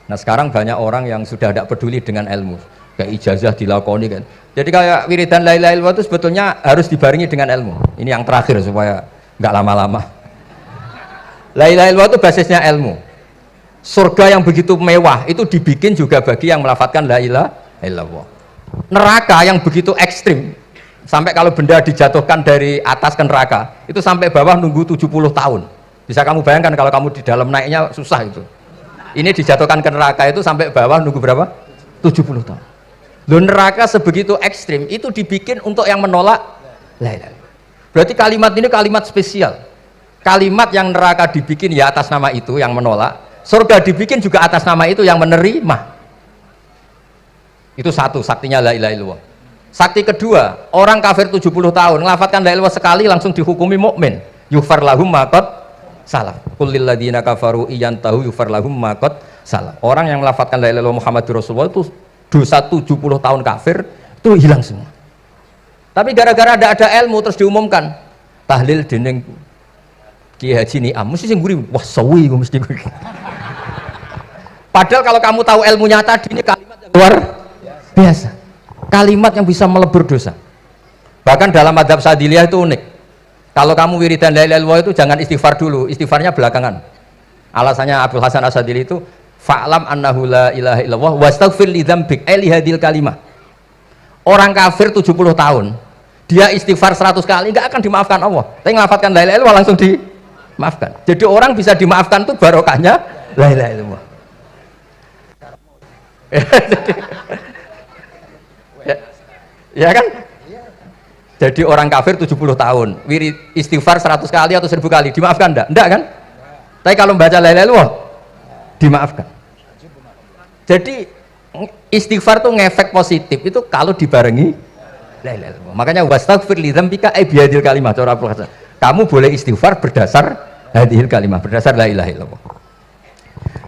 Nah sekarang banyak orang yang sudah tidak peduli dengan ilmu. Kayak ijazah dilakoni kan. Jadi kayak wiridan la ilaha illallah itu sebetulnya harus dibarengi dengan ilmu. Ini yang terakhir supaya nggak lama-lama. La ilaha illallah itu basisnya ilmu. Surga yang begitu mewah itu dibikin juga bagi yang melafadzkan la ilaha illallah. Neraka yang begitu ekstrim Sampai kalau benda dijatuhkan dari atas ke neraka, itu sampai bawah nunggu 70 tahun. Bisa kamu bayangkan kalau kamu di dalam naiknya susah itu. Ini dijatuhkan ke neraka itu sampai bawah nunggu berapa? 70 tahun. Loh, neraka sebegitu ekstrim, itu dibikin untuk yang menolak la ilaha illallah. Berarti kalimat ini kalimat spesial. Kalimat yang neraka dibikin ya atas nama itu yang menolak, surga dibikin juga atas nama itu yang menerima. Itu satu saktinya la ilaha illallah. Sakti kedua, orang kafir 70 tahun ngelafadzkan la ilaha illallah sekali langsung dihukumi mukmin. Yufar lahum maqad salah. Qul lil ladzina kafaru iyantahu yufar lahum maqad salah. Orang yang melafadzkan la ilaha illallah Muhammadur Rasulullah itu dosa 70 tahun kafir itu hilang semua. Tapi gara-gara ada ilmu terus diumumkan tahlil dening Kiai Haji Niam mesti sing guri wah sawi mesti. Padahal kalau kamu tahu ilmunya tadi ini kalimat yang luar biasa. Kalimat yang bisa melebur dosa. Bahkan dalam mazhab Sadiliyah itu unik. Kalau kamu wiridan la ilaha illallah itu jangan istighfar dulu, istighfarnya belakangan. Alasannya Abdul Hasan As-Sadili itu fa'lam annahu la ilaha illallah wastaghfir li dzambik li hadil kalimah. Orang kafir 70 tahun, dia istighfar 100 kali enggak akan dimaafkan Allah. Tapi ngelafadzkan la ilaha illallah langsung dimaafkan. Jadi orang bisa dimaafkan tuh barokahnya la ilaha illallah. Ya kan? Jadi orang kafir 70 tahun, wirid istighfar 100 kali atau 1000 kali, dimaafkan enggak? Enggak kan? Tapi kalau membaca la ilaha illallah, dimaafkan. Jadi istighfar tuh ngefek positif itu kalau dibarengi la ilaha illallah. Makanya wastaghfir li dzambika bihadil kalimah. Kamu boleh istighfar berdasar hadil kalimah, berdasar la ilaha illallah.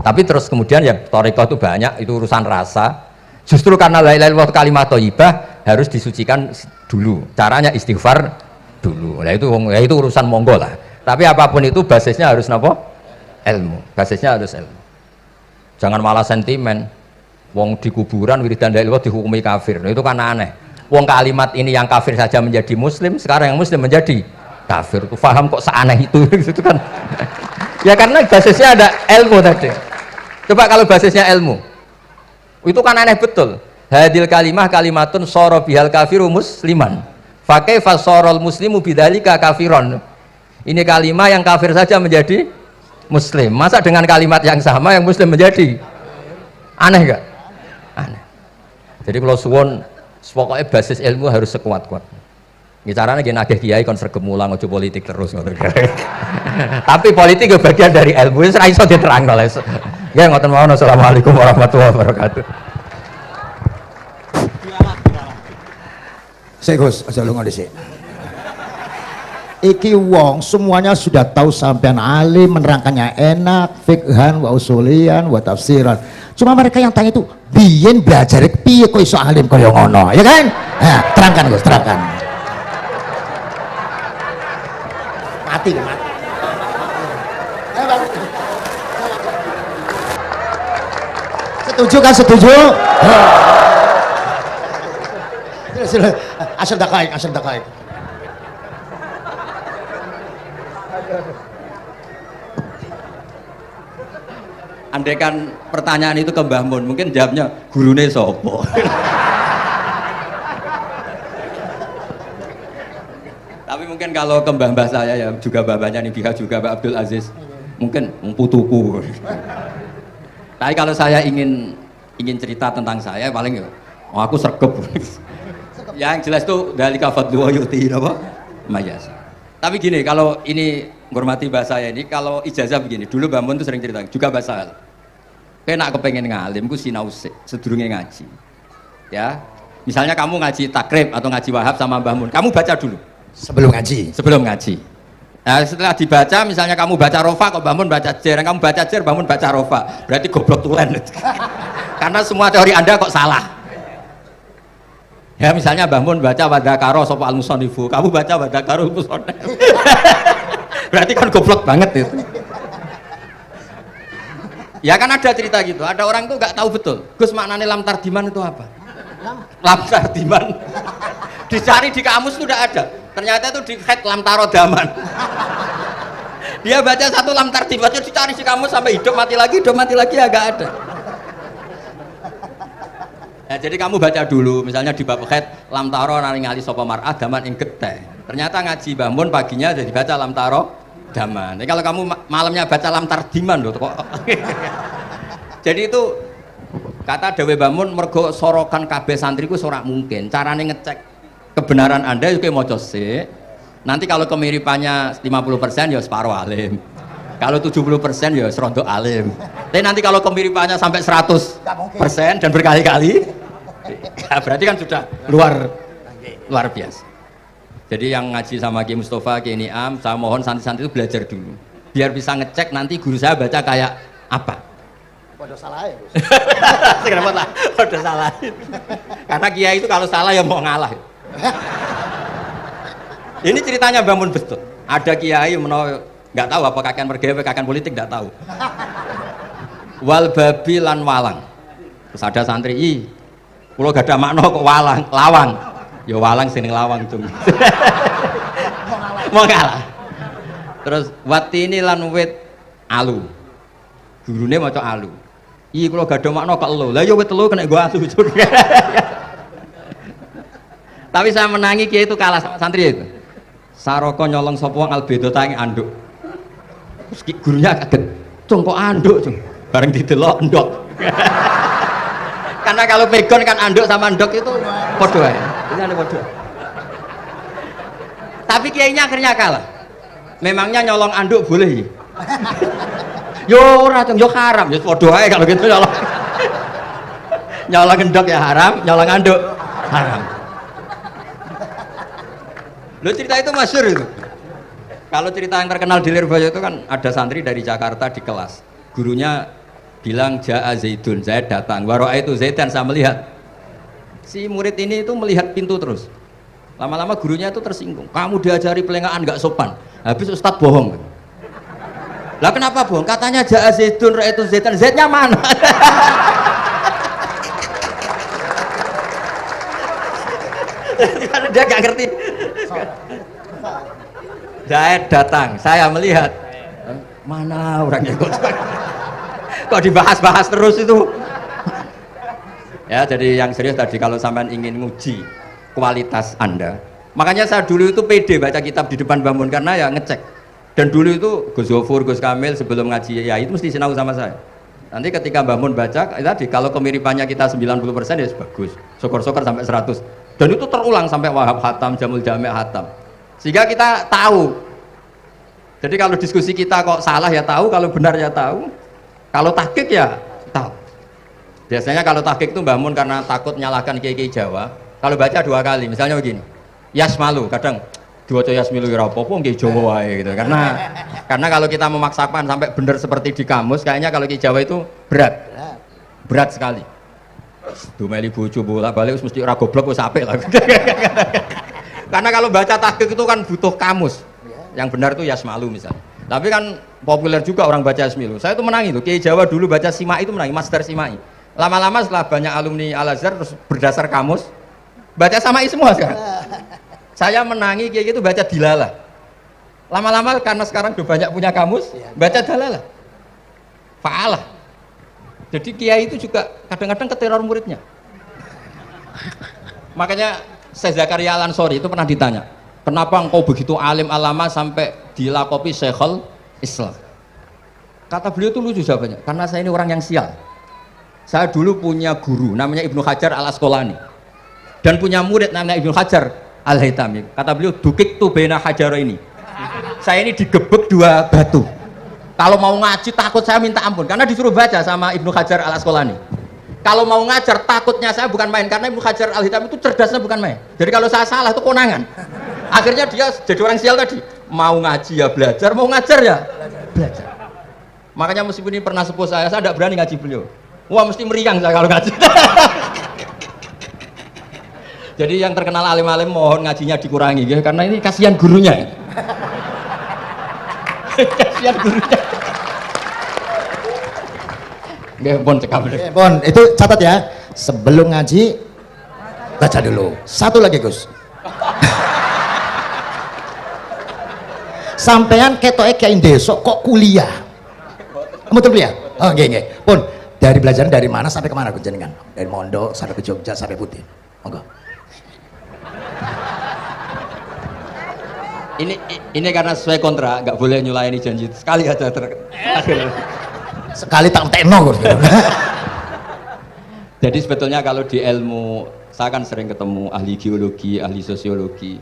Tapi terus kemudian ya thariqah itu banyak, itu urusan rasa. Justru karena la ilaha illallah kalimat thayyibah harus disucikan dulu. Caranya istighfar dulu. Nah itu urusan monggo lah. Tapi apapun itu basisnya harus napa? Ilmu. Basisnya harus ilmu. Jangan malah sentimen. Wong di kuburan wiridan la ilaha illallah dihukumi kafir. Nah, itu kan aneh. Wong kalimat ini yang kafir saja menjadi muslim, sekarang yang muslim menjadi kafir. Itu paham kok seaneh itu gitu kan. Ya karena basisnya ada ilmu tadi. Coba kalau basisnya ilmu. Itu kan aneh betul. Hadil kalimah kalimatun soro bihal kafiru musliman. Fakih fasorol muslimu bidalika kafiron. Ini kalimat yang kafir saja menjadi muslim. Masa dengan kalimat yang sama yang muslim menjadi aneh gak? Aneh. Jadi kalau suwon, pokoknya basis ilmu harus sekuat-kuat. Ini caranya gini nagih kiai kon sregep mulang ojo politik terus. Tapi politik itu bagian dari ilmu. Wis ra iso diterangno les. Ya ngoten mawon. Assalamualaikum warahmatullahi wabarakatuh.
Sik Gus, aja lunga dhisik. Iki wong semuanya sudah tahu sampean alim, menerangkannya enak, fikhan wa usulian wa tafsiran. Cuma mereka yang tanya itu, biyen belajar piye kok iso alim kaya ngono, ya kan? Nah, terangkan Gus, terangkan. Mati. Setuju kan? Setuju? Asal dakaik.
Andaikan pertanyaan itu ke Mbah Mun, mungkin jawabnya gurune sopo. Tapi mungkin kalau ke mbah-mbah saya ya juga mbah-mbahnya nih Biha juga Pak Abdul Aziz, mungkin putuku. Tapi kalau saya ingin cerita tentang saya paling ya, aku sregep. Yang jelas itu dalika fadlu wa yuti apa? Mayas. Tapi gini, kalau ini menghormati bahasa saya ini, kalau ijazah begini, dulu Mbah Mun itu sering cerita juga bahasa. Penak kepengen ngalim, ku sinau sedurunge ngaji. Ya, misalnya kamu ngaji takrib atau ngaji wahab sama Mbah Mun, kamu baca dulu. Sebelum ngaji. Nah, setelah dibaca, misalnya kamu baca rofa, kok Mbah Mun baca jer, kamu baca jer, Mbah Mun baca rofa, berarti goblok tulen. Karena semua teori Anda kok salah. Ya misalnya Mbah Mun baca wadakaro sopa al-musonifu, kamu baca wadakaro musonef. Berarti kan goblok banget itu. Ya kan ada cerita gitu, ada orang itu nggak tahu betul Gus maknanya lam tardiman itu apa. Lam tardiman dicari di kamus itu udah ada, ternyata itu di head lam tarodaman. Dia baca satu lam tardiman, dicari di kamus sampai hidup mati lagi agak ada. Ya, jadi kamu baca dulu, misalnya di bab khaid lam taro ningali sapa mar'ah daman ing getih. Ternyata ngaji Mbah Mun paginya jadi baca lam taro daman. Jadi kalau kamu malamnya baca lam tardiman loh kok. Jadi itu kata Dewi Mbah Mun mergo sorokan kabeh santriku ora mungkin. Carane ngecek kebenaran Anda itu maca sik. Nanti kalau kemiripannya 50% ya separuh alim. Kalau 70% ya serontok alim. Tapi nanti kalau kemiripannya sampai 100% dan berkali-kali, ya berarti kan sudah luar biasa. Jadi yang ngaji sama Ki Mustafa, Ki Niam, saya mohon santri-santri itu belajar dulu. Biar bisa ngecek nanti guru saya baca kayak apa.
Waduh salah ya, Gus.
Kenapa lah? Udah salah. Karena kiai itu kalau salah ya mau ngalah. Ini ceritanya bangun betul. Ada kiai nggak tahu apa kakek mergawe kakek politik nggak tahu. Wal babi lan walang. Terus ada santri, kulo gak ada makna kok walang, lawang. Ya walang sing lawang cung. Mau ngalah. Terus watini lan wit alu. Gurune maca alu. Kulo gak ada makna kok elo. Lah ya wit telu kena gua alu. Tapi saya menangi kiai itu kalah sama santri itu. Saroko nyolong sapa wong albedo tangi anduk. Terus gurunya kaget. Cung kok anduk, cung. Bareng didelok endok. Karena kalau pegon kan anduk sama endok itu padha wae. Ini ada padha. Tapi kiainya akhirnya kalah. Memangnya nyolong anduk boleh? Yo ora, cung, yo haram. Ya padha wae kalau gitu nyolong. Nyolong endok ya haram, nyolong anduk haram. Lo cerita itu masyhur itu. Kalau cerita yang terkenal di Lirboyo itu kan ada santri dari Jakarta di kelas. Gurunya bilang Ja'a Zaidun, Zaid datang. Waro'a itu Zaidan, saya melihat. Si murid ini itu melihat pintu terus. Lama-lama gurunya itu tersinggung. Kamu diajari pelengahan nggak sopan. Habis Ustadz bohong. Lah kenapa bohong? Katanya Ja'a Zaidun, Ro'a itu Zaidan. Zaidnya mana? Dia nggak ngerti. Zaid datang, saya melihat. Mana orangnya kok dibahas-bahas terus itu. Ya, jadi yang serius tadi kalau sampean ingin nguji kualitas Anda. Makanya saya dulu itu pede baca kitab di depan bangun karena ya ngecek. Dan dulu itu Gus Zofur, Gus Kamil sebelum ngaji ya itu mesti sinau sama saya. Nanti ketika bangun baca tadi kalau kemiripannya kita 90% ya bagus. Syukur-syukur sampai 100. Dan itu terulang sampai Wahab Hatam, Jamul Jami' Hatam. Sehingga kita tahu. Jadi kalau diskusi kita kok salah ya tahu, kalau benar ya tahu. Kalau tahqiq ya tahu. Biasanya kalau tahqiq itu Mbah Mun karena takut nyalahkan kiai-kiai Jawa, kalau baca 2 kali, misalnya begini. Yasmalu, kadang diwaca Yasmilu ya apa-apa kiai Jawa wae gitu. Karena kalau kita memaksakan sampai benar seperti di kamus, kayaknya kalau kiai Jawa itu berat. Berat sekali. Dumeli bojo bolak-balik mesti ora goblok wis apik lah. Karena kalau baca tahqiq itu kan butuh kamus. Yang benar itu Yasmalu misalnya. Tapi kan populer juga orang baca Yasmilu. Saya itu menangi tuh. Kiai Jawa dulu baca Simai itu menangi, Master Simai. Lama-lama setelah banyak alumni Al-Azhar terus berdasar kamus baca Samai semua sekarang. Saya menangi kiai itu baca Dilalah. Lama-lama karena sekarang udah banyak punya kamus, baca Dalalah. Fa'alah. Jadi kiai itu juga kadang-kadang keteror muridnya. Makanya Syekh Zakaria Al-Ansori itu pernah ditanya, kenapa engkau begitu alim alama sampai dilakopi Syekhul Islam? Kata beliau itu lucu jawabannya, karena saya ini orang yang sial. Saya dulu punya guru namanya Ibnu Hajar Al-Asqalani dan punya murid namanya Ibnu Hajar Al-Haytami. Kata beliau, dukik tu bena hajaro ini. Saya ini digebek 2 batu. Kalau mau ngaji takut saya minta ampun karena disuruh baca sama Ibnu Hajar Al-Asqalani. Kalau mau ngajar takutnya saya bukan main karena Ibnu Hajar Al-Haytami itu cerdasnya bukan main. Jadi kalau saya salah itu konangan. Akhirnya dia jadi orang sial tadi. Mau ngaji ya belajar, mau ngajar ya belajar. Makanya meskipun ini pernah sepuh saya tidak berani ngaji beliau. Wah mesti meriang saya kalau ngaji. Jadi yang terkenal alim-alim mohon ngajinya dikurangi ya, karena ini kasihan gurunya. Kasihan gurunya. Nggih, pun cekap.
Pun itu catat ya. Sebelum ngaji baca dulu. Satu lagi, Gus. Sampean ketoke kayak desa kok kuliah. Betul kuliah? Oh, nggih nggih. Pun Dari belajar dari mana sampai kemana jenengan? Dari Mondo sampai ke Jogja sampai Putih. Monggo.
Ini karena sesuai kontrak, nggak boleh nyulayani janji sekali aja
Sekali tak tekno.
Jadi sebetulnya kalau di ilmu, saya kan sering ketemu ahli geologi, ahli sosiologi.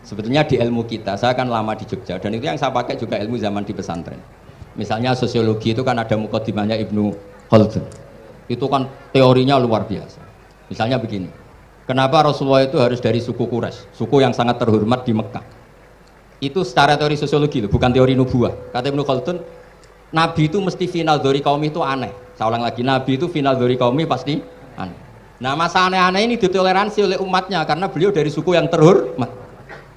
Sebetulnya di ilmu kita, saya kan lama di Jogja dan itu yang saya pakai juga ilmu zaman di pesantren. Misalnya sosiologi itu kan ada mukadimahnya Ibnu Khaldun. Itu kan teorinya luar biasa. Misalnya begini, kenapa Rasulullah itu harus dari suku Quraisy, suku yang sangat terhormat di Mekah? Itu secara teori sosiologi, bukan teori nubuah. Kata Ibnu Khaldun, Nabi itu mesti final dari kaum itu aneh. Saya ulang lagi, Nabi itu final dari kaum pasti aneh. Nah masa aneh-aneh ini ditoleransi oleh umatnya karena beliau dari suku yang terhormat.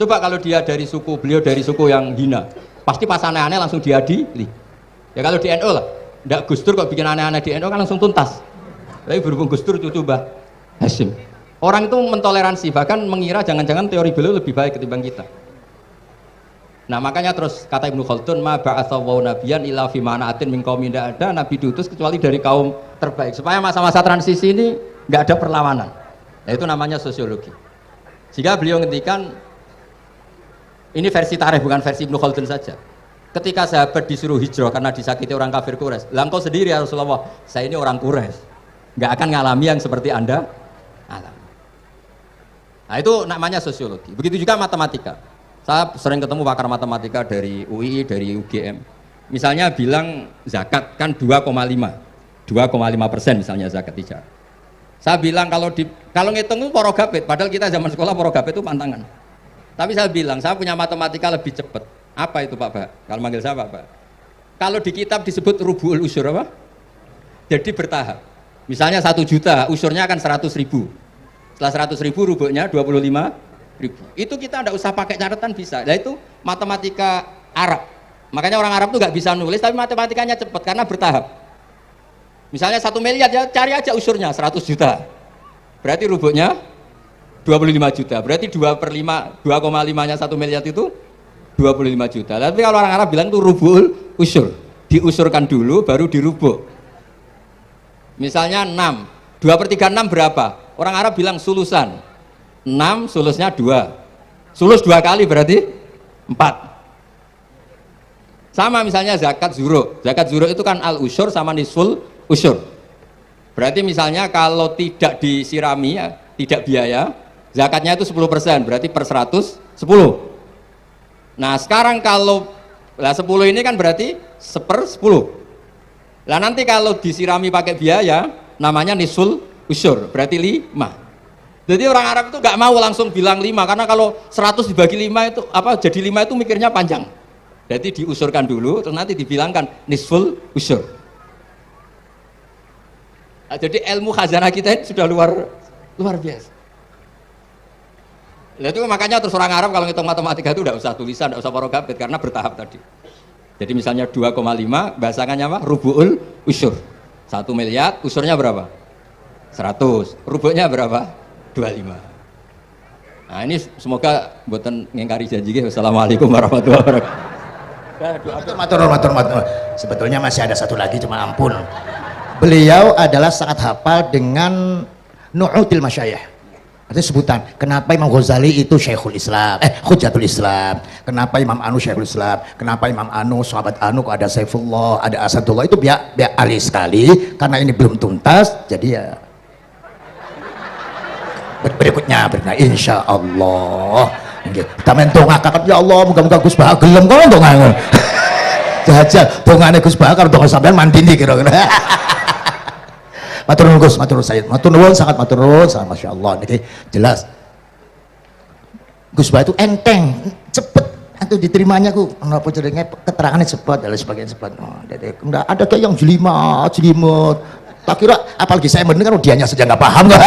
Coba kalau dia dari suku, beliau dari suku yang hina, pasti pas aneh-aneh langsung diadili. Ya kalau di NU lah, ndak Gus Dur kok bikin aneh-aneh di NU kan langsung tuntas. Tapi berhubung Gus Dur cucu Mbah Hasyim, orang itu mentoleransi, bahkan mengira jangan-jangan teori beliau lebih baik ketimbang kita. Nah makanya terus kata Ibnu Khaldun, ma ba'atsallahu nabiyyan illa fi mana'atin min qaumin, tidak ada nabi diutus kecuali dari kaum terbaik, supaya masa-masa transisi ini nggak ada perlawanan. Nah, itu namanya sosiologi. Sehingga beliau ngendikan, ini versi tarikh bukan versi Ibnu Khaldun saja. Ketika sahabat disuruh hijrah karena disakiti orang kafir Quraisy, lah engkau sendiri ya Rasulullah, saya ini orang Quraisy, nggak akan ngalami yang seperti Anda alami. Nah itu namanya sosiologi. Begitu juga matematika. Saya sering ketemu pakar matematika dari UI, dari UGM. Misalnya bilang zakat kan 2,5% misalnya zakat hijrah. Saya bilang kalau ngitung itu porogabit, padahal kita zaman sekolah porogabit itu pantangan. Tapi saya bilang, saya punya matematika lebih cepat. Apa itu Pak Pak? Kalau manggil saya Pak. Kalau di kitab disebut rubu'ul usyur apa? Jadi bertahap. Misalnya 1 juta, usyurnya akan 100.000. Setelah 100.000 rubu'nya 25.000. Itu kita tidak usah pakai catatan bisa. Nah itu matematika Arab. Makanya orang Arab tuh nggak bisa nulis, tapi matematikanya cepat karena bertahap. Misalnya 1 miliar ya cari aja usyurnya 100 juta. Berarti rubu'nya 25 juta. Berarti 2,5-nya 1 miliar itu 25 juta. Tapi kalau orang Arab bilang itu rubu'ul usyur. Diusurkan dulu baru dirubuk. Misalnya 6. 2/3 6 berapa? Orang Arab bilang sulusan. 6 sulusnya 2. Sulus 2 kali berarti 4. Sama misalnya zakat zuro. Zakat zuro itu kan al usyur sama nisful usyur. Berarti misalnya kalau tidak disirami ya, tidak biaya, zakatnya itu 10%, berarti per 100 10. Nah sekarang kalau 10 ini kan berarti 1/10. Lah nanti kalau disirami pakai biaya namanya nisful usyur, berarti 5. Jadi orang Arab itu nggak mau langsung bilang 5, karena kalau 100 dibagi 5 itu apa jadi 5 itu mikirnya panjang. Jadi diusurkan dulu terus nanti dibilangkan nisful usyur. Nah, jadi ilmu khazanah kita ini sudah luar biasa. Nah, itu makanya terus orang Arab kalau ngitung matematika itu tidak usah tulisan, tidak usah porogabit karena bertahap tadi. Jadi misalnya 2,5 bahasannya apa? Rubu'ul usyur. 1 miliar, usurnya berapa? 100. Rubu'nya berapa? 25. Nah ini semoga buatan ngingkari janji. Wassalamualaikum warahmatullahi wabarakatuh.
Matur. Sebetulnya masih ada satu lagi, cuma ampun. Beliau adalah sangat hafal dengan nu'util masyayikh. Artinya sebutan, kenapa Imam Ghazali itu Syekhul Islam, Hujatul Islam, kenapa Imam Anu Syekhul Islam, kenapa Imam Anu, sahabat Anu, kok ada Saifullah, ada Asadullah, itu biar ahli sekali, karena ini belum tuntas, jadi ya berikutnya insya Allah kita mentongakakan, ya Allah moga-moga Gus Bahak gelem kok ndonga jajal dongane Gus Bahak karo donga sampean mandindi kira-kira. Matur nuwun Gus, matur nuwun Sayyid, matur nuwun, sangat matur nuwun, sangat masya Allah. Niki jelas Gus Bahak itu enteng, cepet itu diterimanya ku, menapa jenenge keterangannya cepat dan sebagainya cepat. Oh, enggak ada kayak yang jelimet. Tak kira apalagi saya mendengar dianya saja nggak paham kok.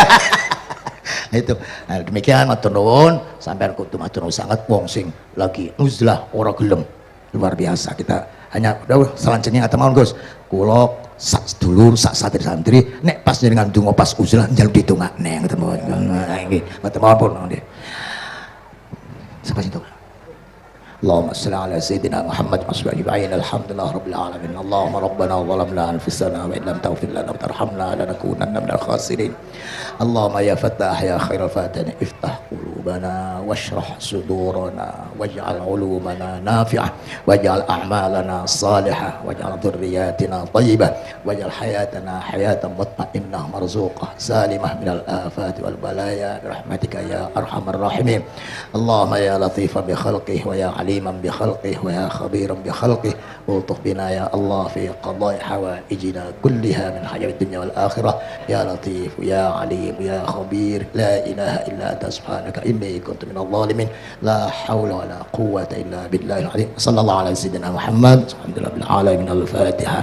Itu nah, demikian matur nuwun sampai kudu matur nuwun sangat wong sing lagi uzlah ora gelem luar biasa. Kita hanya udah selanjutnya kata mawon Gus kula sak sedulur sak santri-santri nek pas dengan donga pas uzlah njaluk ditungakne ngoten mawon. Nggih ngoten mawon pun nggih. Sapa itu اللهم صل على سيدنا محمد وعلى أجمعين الحمد لله رب العالمين اللهم ربنا ظلمنا أنفسنا وإن لم تغفر لنا وترحمنا لنكونن من الخاسرين اللهم يا فتاح يا خير الفاتحين افتح قلوبنا واشرح صدورنا واجعل علومنا نافعة واجعل أعمالنا صالحة واجعل ذرياتنا طيبة واجعل حياتنا حياة مطمئنة مرزوقة سالمة من الآفات والبلايا برحمتك يا أرحم الراحمين اللهم يا لطيفا بخلقه ويا عليما بخلقه ويا خبيرا بخلقه والطف بنا يا الله في قضاء حوائجنا كلها من حاجة الدنيا والآخرة يا لطيف يا عليم يا خبير لا إله إلا أنت سبحانك إني كنت من الظالمين لا حول ولا قوة إلا بالله العظيم صلى الله على سيدنا محمد الحمد لله بالعالمين الفاتحة